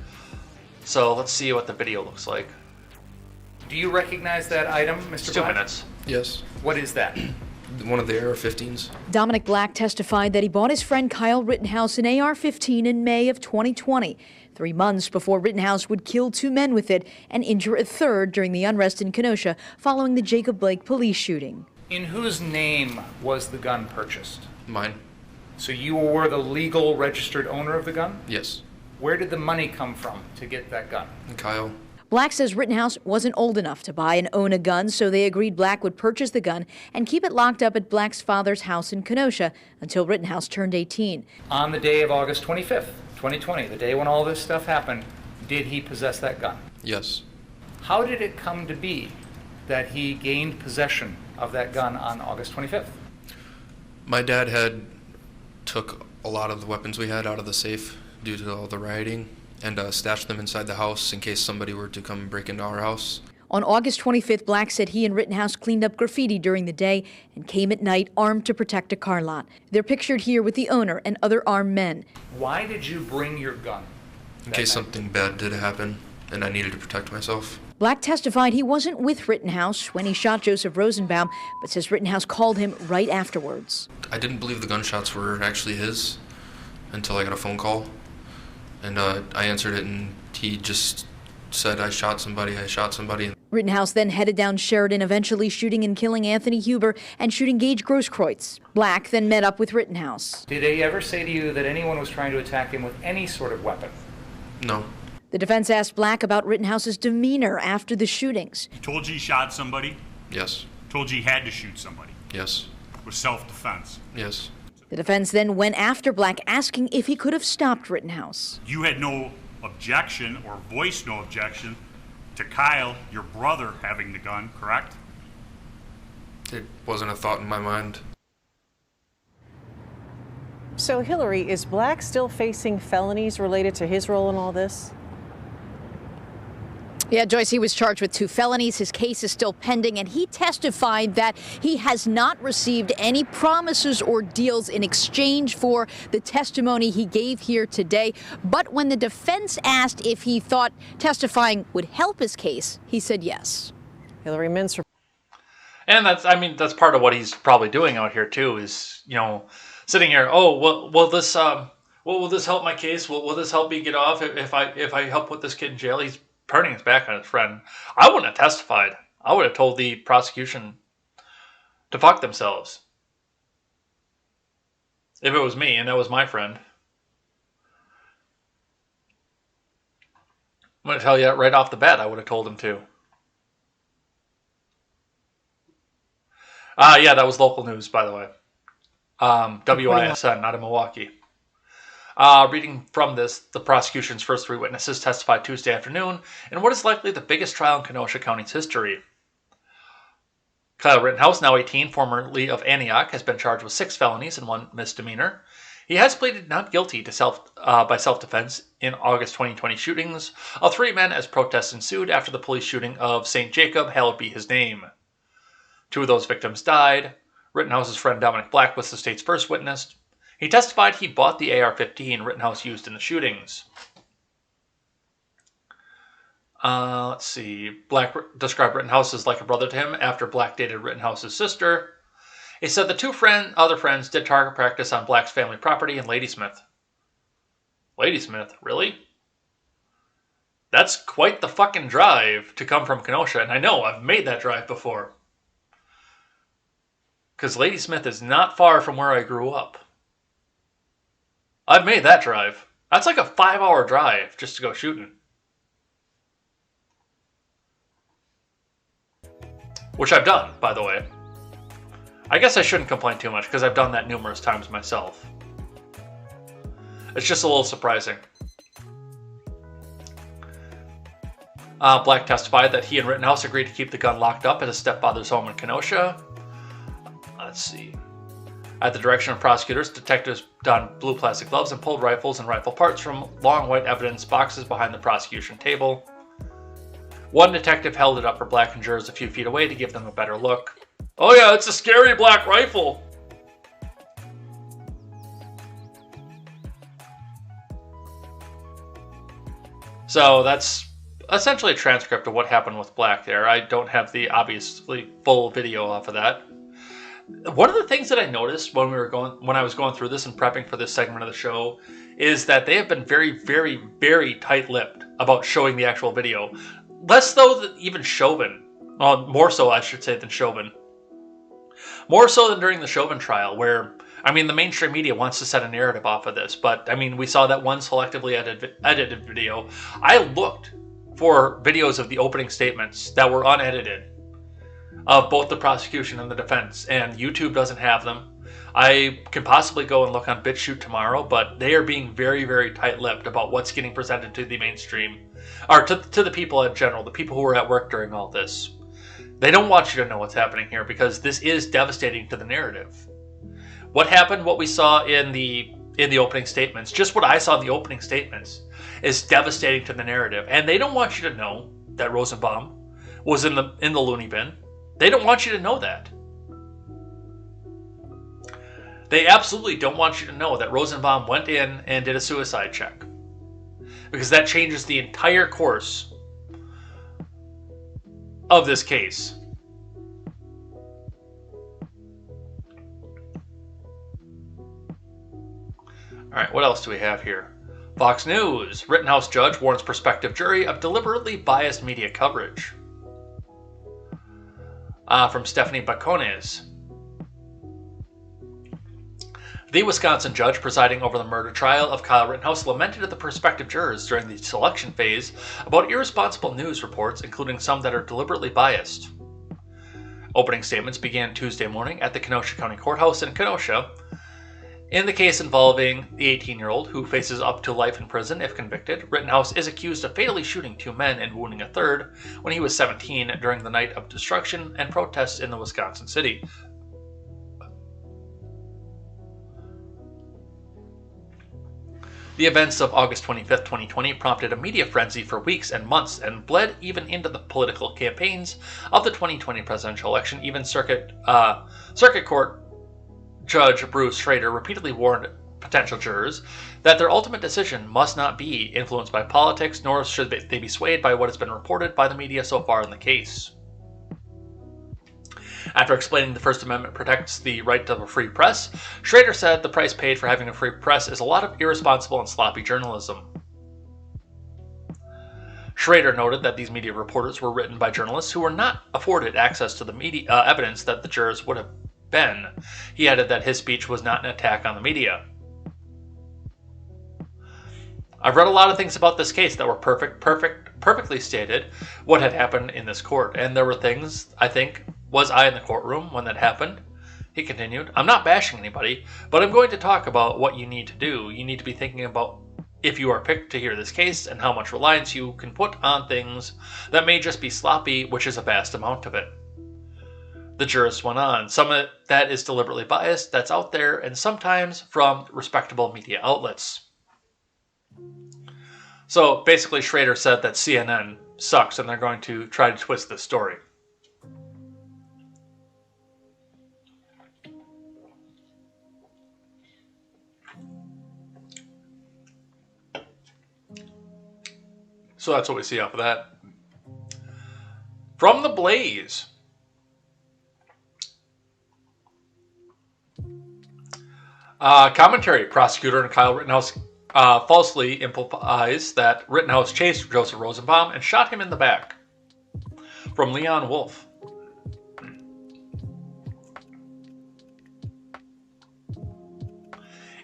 So let's see what the video looks like. Do you recognize that item, Mr. 2 Black? minutes. Yes. What is that? One of the AR-15s. Dominic Black testified that he bought his friend Kyle Rittenhouse an AR-15 in May of 2020, 3 months before Rittenhouse would kill 2 men with it and injure a third during the unrest in Kenosha following the Jacob Blake police shooting. In whose name was the gun purchased? Mine. So you were the legal registered owner of the gun? Yes. Where did the money come from to get that gun? And Kyle. Black says Rittenhouse wasn't old enough to buy and own a gun, so they agreed Black would purchase the gun and keep it locked up at Black's father's house in Kenosha until Rittenhouse turned 18. On the day of August 25th, 2020, the day when all this stuff happened, did he possess that gun? Yes. How did it come to be that he gained possession of that gun on August 25th? My dad had took a lot of the weapons we had out of the safe due to all the rioting and stashed them inside the house in case somebody were to come break into our house. On August 25th, Black said he and Rittenhouse cleaned up graffiti during the day and came at night armed to protect a car lot. They're pictured here with the owner and other armed men. Why did you bring your gun? In case something bad did happen and I needed to protect myself. Black testified he wasn't with Rittenhouse when he shot Joseph Rosenbaum, but says Rittenhouse called him right afterwards. I didn't believe the gunshots were actually his until I got a phone call. And I answered it, and he just said, I shot somebody. Rittenhouse then headed down Sheridan, eventually shooting and killing Anthony Huber and shooting Gage Grosskreutz. Black then met up with Rittenhouse. Did he ever say to you that anyone was trying to attack him with any sort of weapon? No. The defense asked Black about Rittenhouse's demeanor after the shootings. He told you he shot somebody? Yes. Told you he had to shoot somebody? Yes. Was self-defense? Yes. The defense then went after Black, asking if he could have stopped Rittenhouse. You had no objection or voiced no objection to Kyle, your brother, having the gun, correct? It wasn't a thought in my mind. So, Hillary, is Black still facing felonies related to his role in all this? Yeah, Joyce, he was charged with 2 felonies. His case is still pending, and he testified that he has not received any promises or deals in exchange for the testimony he gave here today. But when the defense asked if he thought testifying would help his case, he said yes. Hillary Minster. And that's part of what he's probably doing out here too, is, sitting here, will this help my case? Will this help me get off if I help put this kid in jail? He's turning his back on his friend. I wouldn't have testified. I would have told the prosecution to fuck themselves. If it was me and that was my friend. I'm going to tell you right off the bat, I would have told him to. Yeah, that was local news, by the way. WISN, not in Milwaukee. Reading from this, the prosecution's first 3 witnesses testified Tuesday afternoon in what is likely the biggest trial in Kenosha County's history. Kyle Rittenhouse, now 18, formerly of Antioch, has been charged with 6 felonies and 1 misdemeanor. He has pleaded not guilty to by self-defense in August 2020 shootings of 3 men as protests ensued after the police shooting of St. Jacob, hallowed be his name. 2 of those victims died. Rittenhouse's friend Dominic Black was the state's first witness. He testified he bought the AR-15 Rittenhouse used in the shootings. Let's see. Black described Rittenhouse as like a brother to him after Black dated Rittenhouse's sister. He said the 2 other friends did target practice on Black's family property in Ladysmith. Ladysmith? Really? That's quite the fucking drive to come from Kenosha, and I know, I've made that drive before. Because Ladysmith is not far from where I grew up. I've made that drive. That's like a 5-hour drive just to go shooting. Which I've done, by the way. I guess I shouldn't complain too much because I've done that numerous times myself. It's just a little surprising. Black testified that he and Rittenhouse agreed to keep the gun locked up at his stepfather's home in Kenosha. Let's see. At the direction of prosecutors, detectives donned blue plastic gloves and pulled rifles and rifle parts from long white evidence boxes behind the prosecution table. One detective held it up for Black and jurors a few feet away to give them a better look. Oh yeah, it's a scary black rifle! So that's essentially a transcript of what happened with Black there. I don't have the obviously full video off of that. One of the things that I noticed when I was going through this and prepping for this segment of the show is that they have been very, very, very tight-lipped about showing the actual video. Less though than even Chauvin. Well, more so, I should say, than Chauvin. More so than during the Chauvin trial, where, I mean, the mainstream media wants to set a narrative off of this, but, I mean, we saw that one selectively edited video. I looked for videos of the opening statements that were unedited of both the prosecution and the defense, and YouTube doesn't have them. I can possibly go and look on BitChute tomorrow, but they are being very, very tight-lipped about what's getting presented to the mainstream, or to the people in general, the people who were at work during all this. They don't want you to know what's happening here because this is devastating to the narrative. What happened, what we saw in the opening statements, just what I saw in the opening statements, is devastating to the narrative. And they don't want you to know that Rosenbaum was in the loony bin. They don't want you to know that. They absolutely don't want you to know that Rosenbaum went in and did a suicide check. Because that changes the entire course of this case. Alright, what else do we have here? Fox News. Rittenhouse judge warns prospective jury of deliberately biased media coverage. From Stephanie Bacones. The Wisconsin judge presiding over the murder trial of Kyle Rittenhouse lamented at the prospective jurors during the selection phase about irresponsible news reports, including some that are deliberately biased. Opening statements began Tuesday morning at the Kenosha County Courthouse in Kenosha. In the case involving the 18-year-old, who faces up to life in prison if convicted, Rittenhouse is accused of fatally shooting 2 men and wounding a third when he was 17 during the night of destruction and protests in the Wisconsin city. The events of August 25, 2020 prompted a media frenzy for weeks and months and bled even into the political campaigns of the 2020 presidential election. Even Circuit Court Judge Bruce Schrader repeatedly warned potential jurors that their ultimate decision must not be influenced by politics, nor should they be swayed by what has been reported by the media so far in the case. After explaining the First Amendment protects the right to a free press, Schrader said the price paid for having a free press is a lot of irresponsible and sloppy journalism. Schrader noted that these media reporters were written by journalists who were not afforded access to the media evidence that the jurors would have been. He added that his speech was not an attack on the media. I've read a lot of things about this case that were perfectly stated what had happened in this court, and there were things, I think, was I in the courtroom when that happened? He continued, I'm not bashing anybody, but I'm going to talk about what you need to do. You need to be thinking about if you are picked to hear this case and how much reliance you can put on things that may just be sloppy, which is a vast amount of it. The jurist went on, some of that is deliberately biased, that's out there, and sometimes from respectable media outlets. So basically Schrader said that CNN sucks and they're going to try to twist this story. So that's what we see off of that. From the Blaze. Commentary. Prosecutor and Kyle Rittenhouse falsely implies that Rittenhouse chased Joseph Rosenbaum and shot him in the back. From Leon Wolf.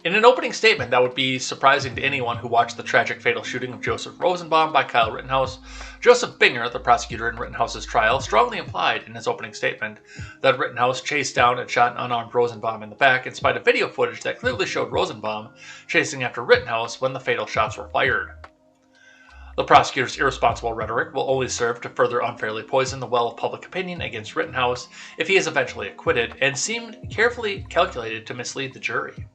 In an opening statement that would be surprising to anyone who watched the tragic fatal shooting of Joseph Rosenbaum by Kyle Rittenhouse, Joseph Binger, the prosecutor in Rittenhouse's trial, strongly implied in his opening statement that Rittenhouse chased down and shot an unarmed Rosenbaum in the back in spite of video footage that clearly showed Rosenbaum chasing after Rittenhouse when the fatal shots were fired. The prosecutor's irresponsible rhetoric will only serve to further unfairly poison the well of public opinion against Rittenhouse if he is eventually acquitted, and seemed carefully calculated to mislead the jury.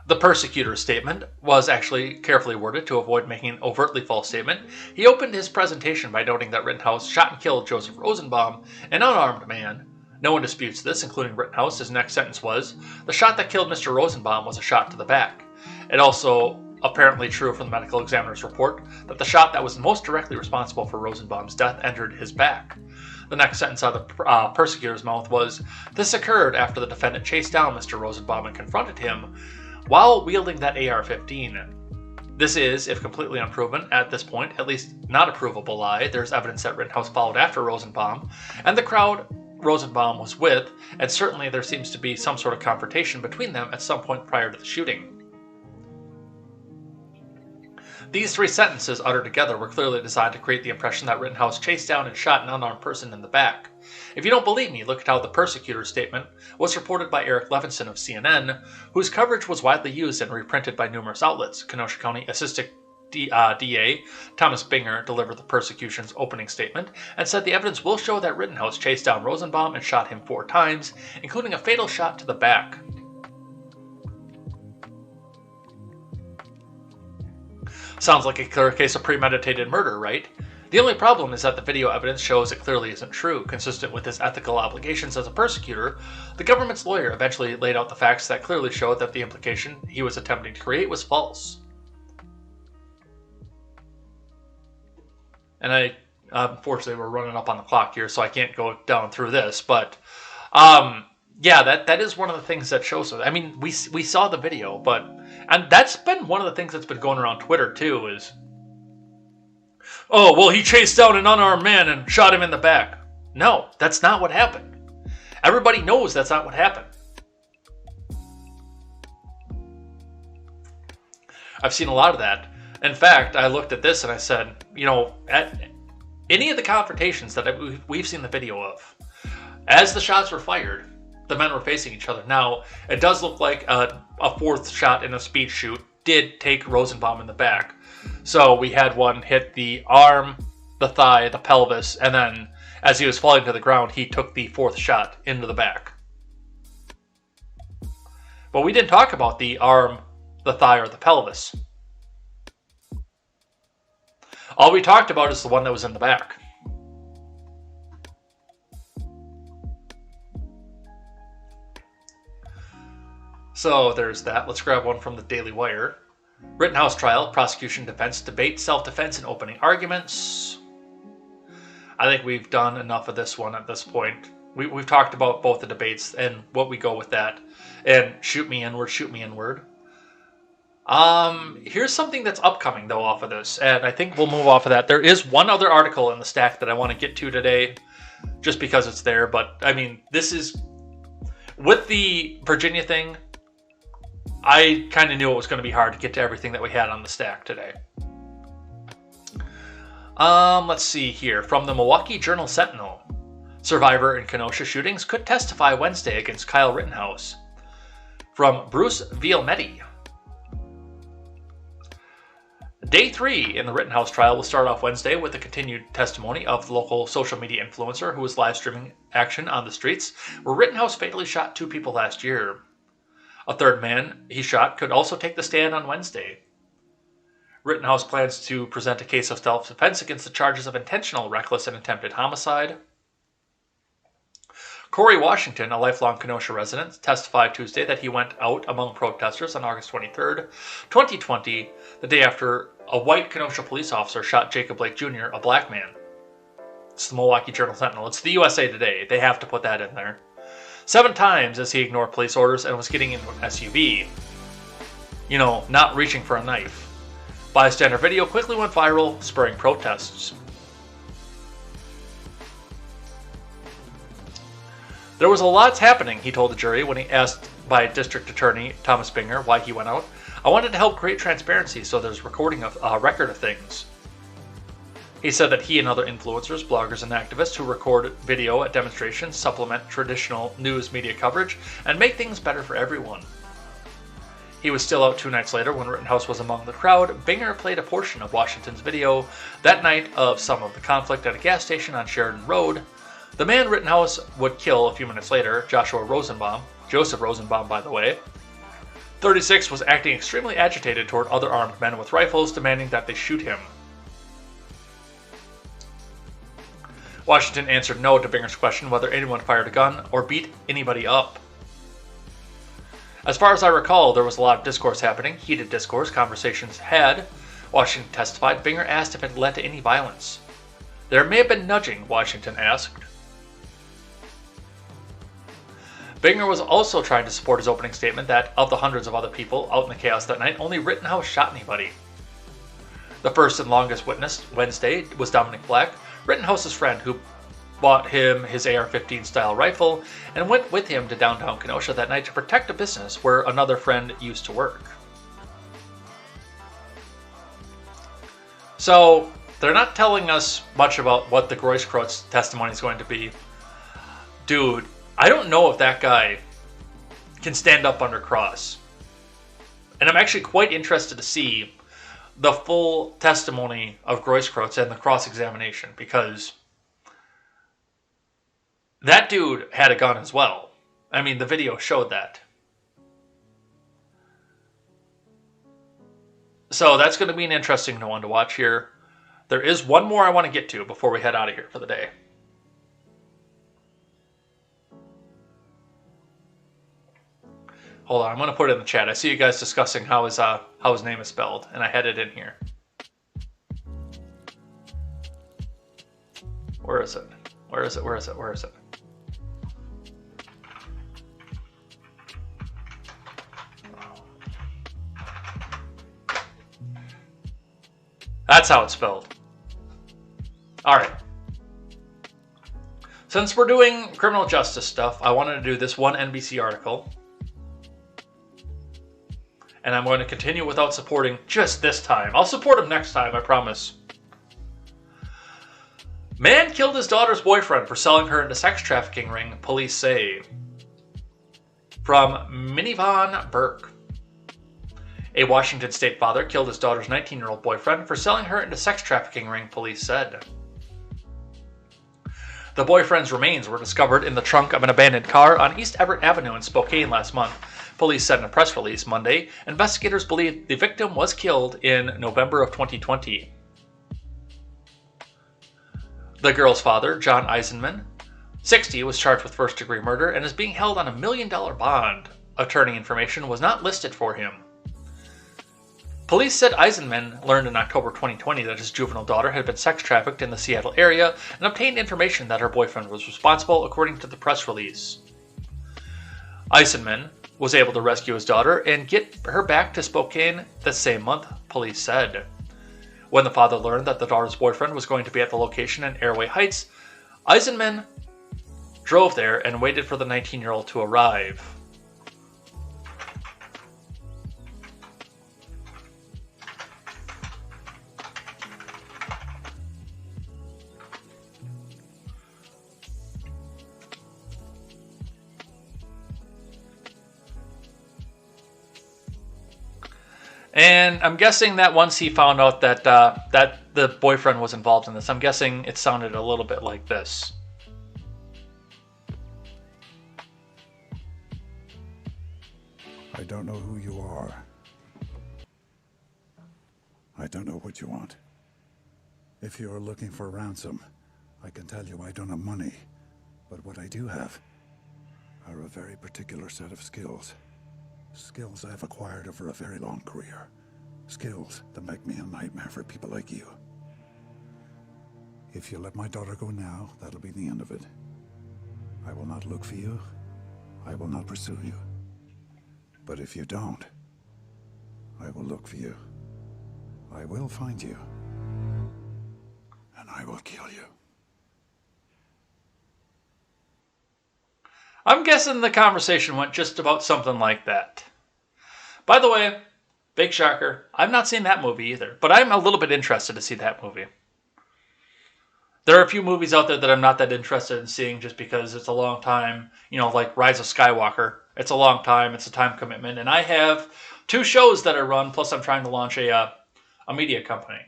The persecutor's statement was actually carefully worded to avoid making an overtly false statement. He opened his presentation by noting that Rittenhouse shot and killed Joseph Rosenbaum, an unarmed man. No one disputes this, including Rittenhouse. His next sentence was, "The shot that killed Mr. Rosenbaum was a shot to the back." It also apparently true from the medical examiner's report that the shot that was most directly responsible for Rosenbaum's death entered his back. The next sentence out of the persecutor's mouth was, "This occurred after the defendant chased down Mr. Rosenbaum and confronted him while wielding that AR-15. This is, if completely unproven at this point, at least not a provable lie. There's evidence that Rittenhouse followed after Rosenbaum, and the crowd Rosenbaum was with, and certainly there seems to be some sort of confrontation between them at some point prior to the shooting. These three sentences uttered together were clearly designed to create the impression that Rittenhouse chased down and shot an unarmed person in the back. If you don't believe me, look at how the persecutor's statement was reported by Eric Levinson of CNN, whose coverage was widely used and reprinted by numerous outlets. Kenosha County Assistant DA Thomas Binger delivered the persecution's opening statement and said the evidence will show that Rittenhouse chased down Rosenbaum and shot him 4 times, including a fatal shot to the back. Sounds like a clear case of premeditated murder, right? The only problem is that the video evidence shows it clearly isn't true. Consistent with his ethical obligations as a persecutor, the government's lawyer eventually laid out the facts that clearly showed that the implication he was attempting to create was false. And unfortunately, we're running up on the clock here, so I can't go down through this, but yeah, that is one of the things that shows. I mean, we saw the video, and that's been one of the things that's been going around Twitter too, is, oh, well, he chased down an unarmed man and shot him in the back. No, that's not what happened. Everybody knows that's not what happened. I've seen a lot of that. In fact, I looked at this and I said, you know, at any of the confrontations that we've seen the video of, as the shots were fired, the men were facing each other. Now, it does look like a 4th shot in a speed shoot did take Rosenbaum in the back. So we had one hit the arm, the thigh, the pelvis, and then as he was falling to the ground, he took the 4th shot into the back. But we didn't talk about the arm, the thigh, or the pelvis. All we talked about is the one that was in the back. So there's that. Let's grab one from the Daily Wire. Rittenhouse trial, prosecution, defense, debate, self-defense, and opening arguments. I think we've done enough of this one at this point. We've talked about both the debates and what we go with that. And shoot me inward, shoot me inward. Here's something that's upcoming, though, off of this, and I think we'll move off of that. There is one other article in the stack that I want to get to today, just because it's there, but, I mean, this is... With the Virginia thing, I kind of knew it was going to be hard to get to everything that we had on the stack today. Let's see here. From the Milwaukee Journal-Sentinel. Survivor in Kenosha shootings could testify Wednesday against Kyle Rittenhouse. From Bruce Vielmetti. Day 3 in the Rittenhouse trial will start off Wednesday with the continued testimony of the local social media influencer who was live streaming action on the streets, where Rittenhouse fatally shot 2 people last year. A third man he shot could also take the stand on Wednesday. Rittenhouse plans to present a case of self-defense against the charges of intentional, reckless, and attempted homicide. Corey Washington, a lifelong Kenosha resident, testified Tuesday that he went out among protesters on August 23, 2020, the day after a white Kenosha police officer shot Jacob Blake Jr., a black man. It's the Milwaukee Journal-Sentinel. It's the USA Today. They have to put that in there. 7 times as he ignored police orders and was getting into an SUV. You know, not reaching for a knife. Bystander video quickly went viral, spurring protests. There was a lot happening, he told the jury when he asked by District Attorney Thomas Binger why he went out. I wanted to help create transparency so there's recording of a record of things. He said that he and other influencers, bloggers, and activists who record video at demonstrations supplement traditional news media coverage and make things better for everyone. He was still out 2 nights later when Rittenhouse was among the crowd. Binger played a portion of Washington's video that night of some of the conflict at a gas station on Sheridan Road. The man Rittenhouse would kill a few minutes later, Joseph Rosenbaum, by the way, 36, was acting extremely agitated toward other armed men with rifles, demanding that they shoot him. Washington answered no to Binger's question whether anyone fired a gun or beat anybody up. As far as I recall, there was a lot of discourse happening, heated discourse, conversations had. Washington testified. Binger asked if it led to any violence. There may have been nudging, Washington asked. Binger was also trying to support his opening statement that, of the hundreds of other people out in the chaos that night, only Rittenhouse shot anybody. The first and longest witness Wednesday was Dominic Black, Rittenhouse's friend, who bought him his AR-15 style rifle and went with him to downtown Kenosha that night to protect a business where another friend used to work. So they're not telling us much about what the Grosskreutz testimony is going to be. Dude, I don't know if that guy can stand up under cross. And I'm actually quite interested to see the full testimony of Grosskreutz and the cross-examination, because that dude had a gun as well. I mean, the video showed that. So that's going to be an interesting one to watch here. There is one more I want to get to before we head out of here for the day. Hold on, I'm going to put it in the chat. I see you guys discussing how his name is spelled, and I had it in here. Where is it? Where is it? Where is it? Where is it? That's how it's spelled. All right. Since we're doing criminal justice stuff, I wanted to do this one NBC article. And I'm going to continue without supporting just this time. I'll support him next time, I promise. Man killed his daughter's boyfriend for selling her into sex trafficking ring, police say. From Minivan Burke. A Washington state father killed his daughter's 19-year-old boyfriend for selling her into sex trafficking ring, police said. The boyfriend's remains were discovered in the trunk of an abandoned car on East Everett Avenue in Spokane last month. Police said in a press release Monday, investigators believe the victim was killed in November of 2020. The girl's father, John Eisenman, 60, was charged with first-degree murder and is being held on $1 million bond. Attorney information was not listed for him. Police said Eisenman learned in October 2020 that his juvenile daughter had been sex trafficked in the Seattle area and obtained information that her boyfriend was responsible, according to the press release. Eisenman was able to rescue his daughter and get her back to Spokane the same month, police said. When the father learned that the daughter's boyfriend was going to be at the location in Airway Heights, Eisenman drove there and waited for the 19-year-old to arrive. And I'm guessing that once he found out that that the boyfriend was involved in this, I'm guessing it sounded a little bit like this. I don't know who you are. I don't know what you want. If you are looking for ransom, I can tell you I don't have money. But what I do have are a very particular set of skills. Skills I've acquired over a very long career. Skills that make me a nightmare for people like you. If you let my daughter go now, that'll be the end of it. I will not look for you. I will not pursue you. But if you don't, I will look for you. I will find you. And I will kill you. I'm guessing the conversation went just about something like that. By the way, big shocker, I've not seen that movie either, but I'm a little bit interested to see that movie. There are a few movies out there that I'm not that interested in seeing just because it's a long time, you know, like Rise of Skywalker. It's a long time, it's a time commitment, and I have 2 shows that I run, plus I'm trying to launch a media company.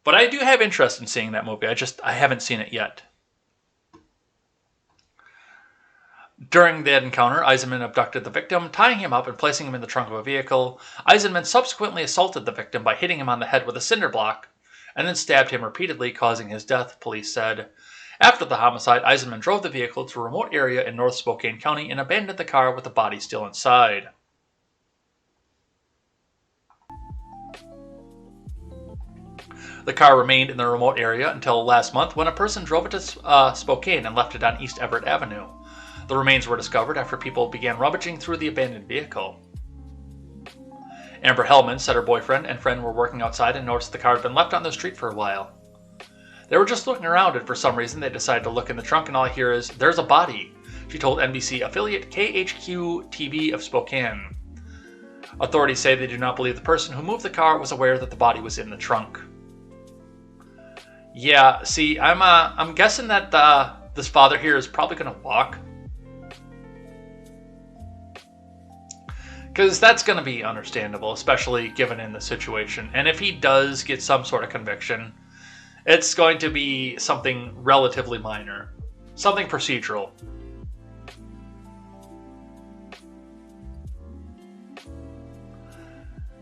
But I do have interest in seeing that movie, I haven't seen it yet. During that encounter, Eisenman abducted the victim, tying him up and placing him in the trunk of a vehicle. Eisenman subsequently assaulted the victim by hitting him on the head with a cinder block, and then stabbed him repeatedly, causing his death, police said. After the homicide, Eisenman drove the vehicle to a remote area in North Spokane County and abandoned the car with the body still inside. The car remained in the remote area until last month when a person drove it to Spokane and left it on East Everett Avenue. The remains were discovered after people began rummaging through the abandoned vehicle. Amber Hellman said her boyfriend and friend were working outside and noticed the car had been left on the street for a while. They were just looking around, and for some reason they decided to look in the trunk, and all I hear is, "There's a body," she told NBC affiliate KHQ-TV of Spokane. Authorities say they do not believe the person who moved the car was aware that the body was in the trunk. Yeah, see, I'm guessing that this father here is probably going to walk. Because that's going to be understandable, especially given in the situation. And if he does get some sort of conviction, it's going to be something relatively minor. Something procedural.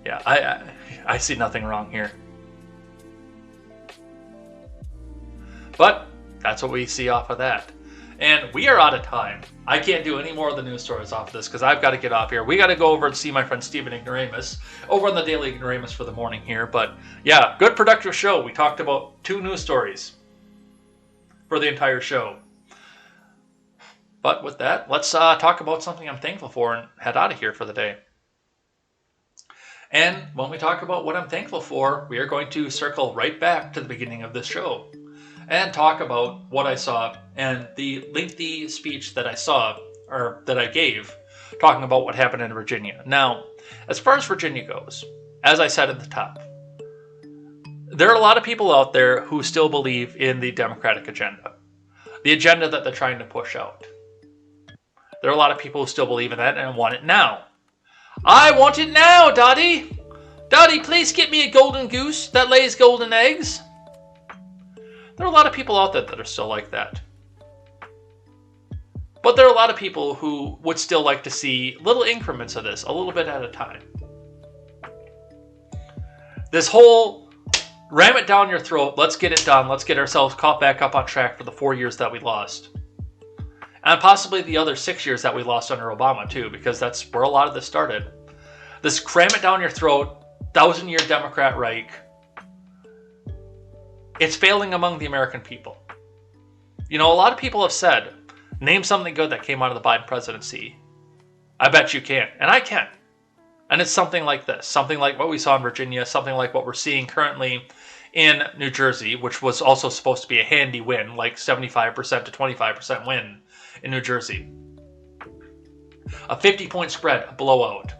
Yeah, I see nothing wrong here. But that's what we see off of that. And we are out of time. I can't do any more of the news stories off of this because I've got to get off here. We got to go over and see my friend Stephen Ignoramus over on the Daily Ignoramus for the morning here. But yeah, good productive show. We talked about 2 news stories for the entire show. But with that, let's talk about something I'm thankful for and head out of here for the day. And when we talk about what I'm thankful for, we are going to circle right back to the beginning of this show and talk about what I saw and the lengthy speech that I saw, or that I gave, talking about what happened in Virginia. Now, as far as Virginia goes, as I said at the top, there are a lot of people out there who still believe in the Democratic agenda, the agenda that they're trying to push out. There are a lot of people who still believe in that and want it now. I want it now, Daddy! Daddy, please get me a golden goose that lays golden eggs. There are a lot of people out there that are still like that. But there are a lot of people who would still like to see little increments of this, a little bit at a time. This whole ram it down your throat, let's get it done, let's get ourselves caught back up on track for the 4 years that we lost. And possibly the other 6 years that we lost under Obama too, because that's where a lot of this started. This cram it down your throat, 1,000-year Democrat Reich, it's failing among the American people. You know, a lot of people have said, name something good that came out of the Biden presidency. I bet you can, and I can. And it's something like this, something like what we saw in Virginia, something like what we're seeing currently in New Jersey, which was also supposed to be a handy win, like 75% to 25% win in New Jersey. A 50-point spread, a blowout.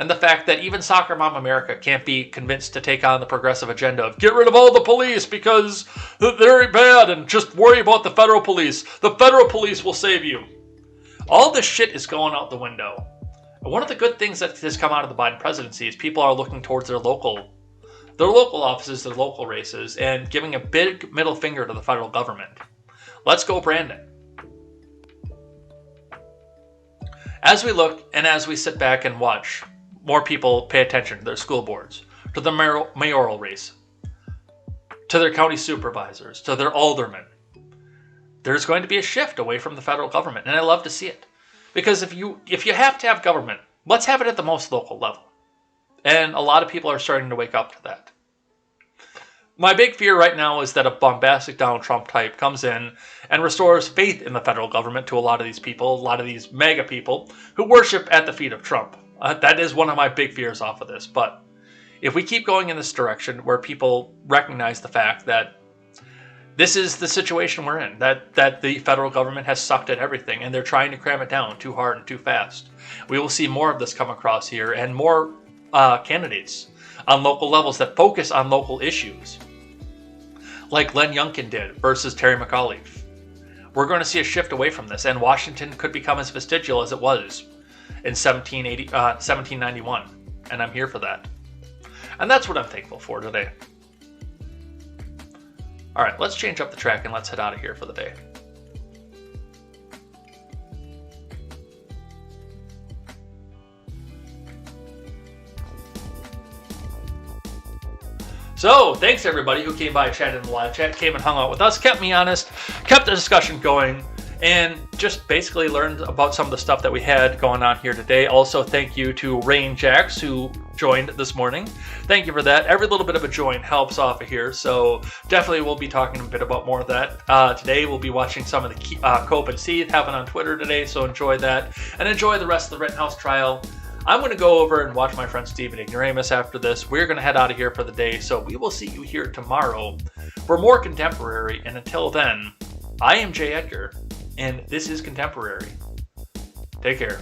And the fact that even Soccer Mom America can't be convinced to take on the progressive agenda of get rid of all the police because they're very bad and just worry about the federal police. The federal police will save you. All this shit is going out the window. And one of the good things that has come out of the Biden presidency is people are looking towards their local offices, their local races, and giving a big middle finger to the federal government. Let's go, Brandon. As we look and as we sit back and watch more people pay attention to their school boards, to the mayoral race, to their county supervisors, to their aldermen, there's going to be a shift away from the federal government, and I love to see it. Because if you have to have government, let's have it at the most local level. And a lot of people are starting to wake up to that. My big fear right now is that a bombastic Donald Trump type comes in and restores faith in the federal government to a lot of these people, a lot of these MAGA people who worship at the feet of Trump. That is one of my big fears off of this. But if we keep going in this direction where people recognize the fact that this is the situation we're in, that the federal government has sucked at everything and they're trying to cram it down too hard and too fast, we will see more of this come across here and more candidates on local levels that focus on local issues, like Len Youngkin did versus Terry McAuliffe. We're going to see a shift away from this, and Washington could become as vestigial as it was in 1791, and I'm here for that. And that's what I'm thankful for today. All right, let's change up the track and let's head out of here for the day. So, thanks everybody who came by, chatted in the live chat, came and hung out with us, kept me honest, kept the discussion going, and just basically learned about some of the stuff that we had going on here today. Also, thank you to Rain Jax, who joined this morning. Thank you for that. Every little bit of a join helps off of here, so definitely we'll be talking a bit about more of that. Today we'll be watching some of the Cope and Seethe happen on Twitter today, so enjoy that, and enjoy the rest of the Rittenhouse trial. I'm going to go over and watch my friend Stephen Ignoramus after this. We're going to head out of here for the day, so we will see you here tomorrow for more Contemporary. And until then, I am Jay Edgar, and this is Contemporary. Take care.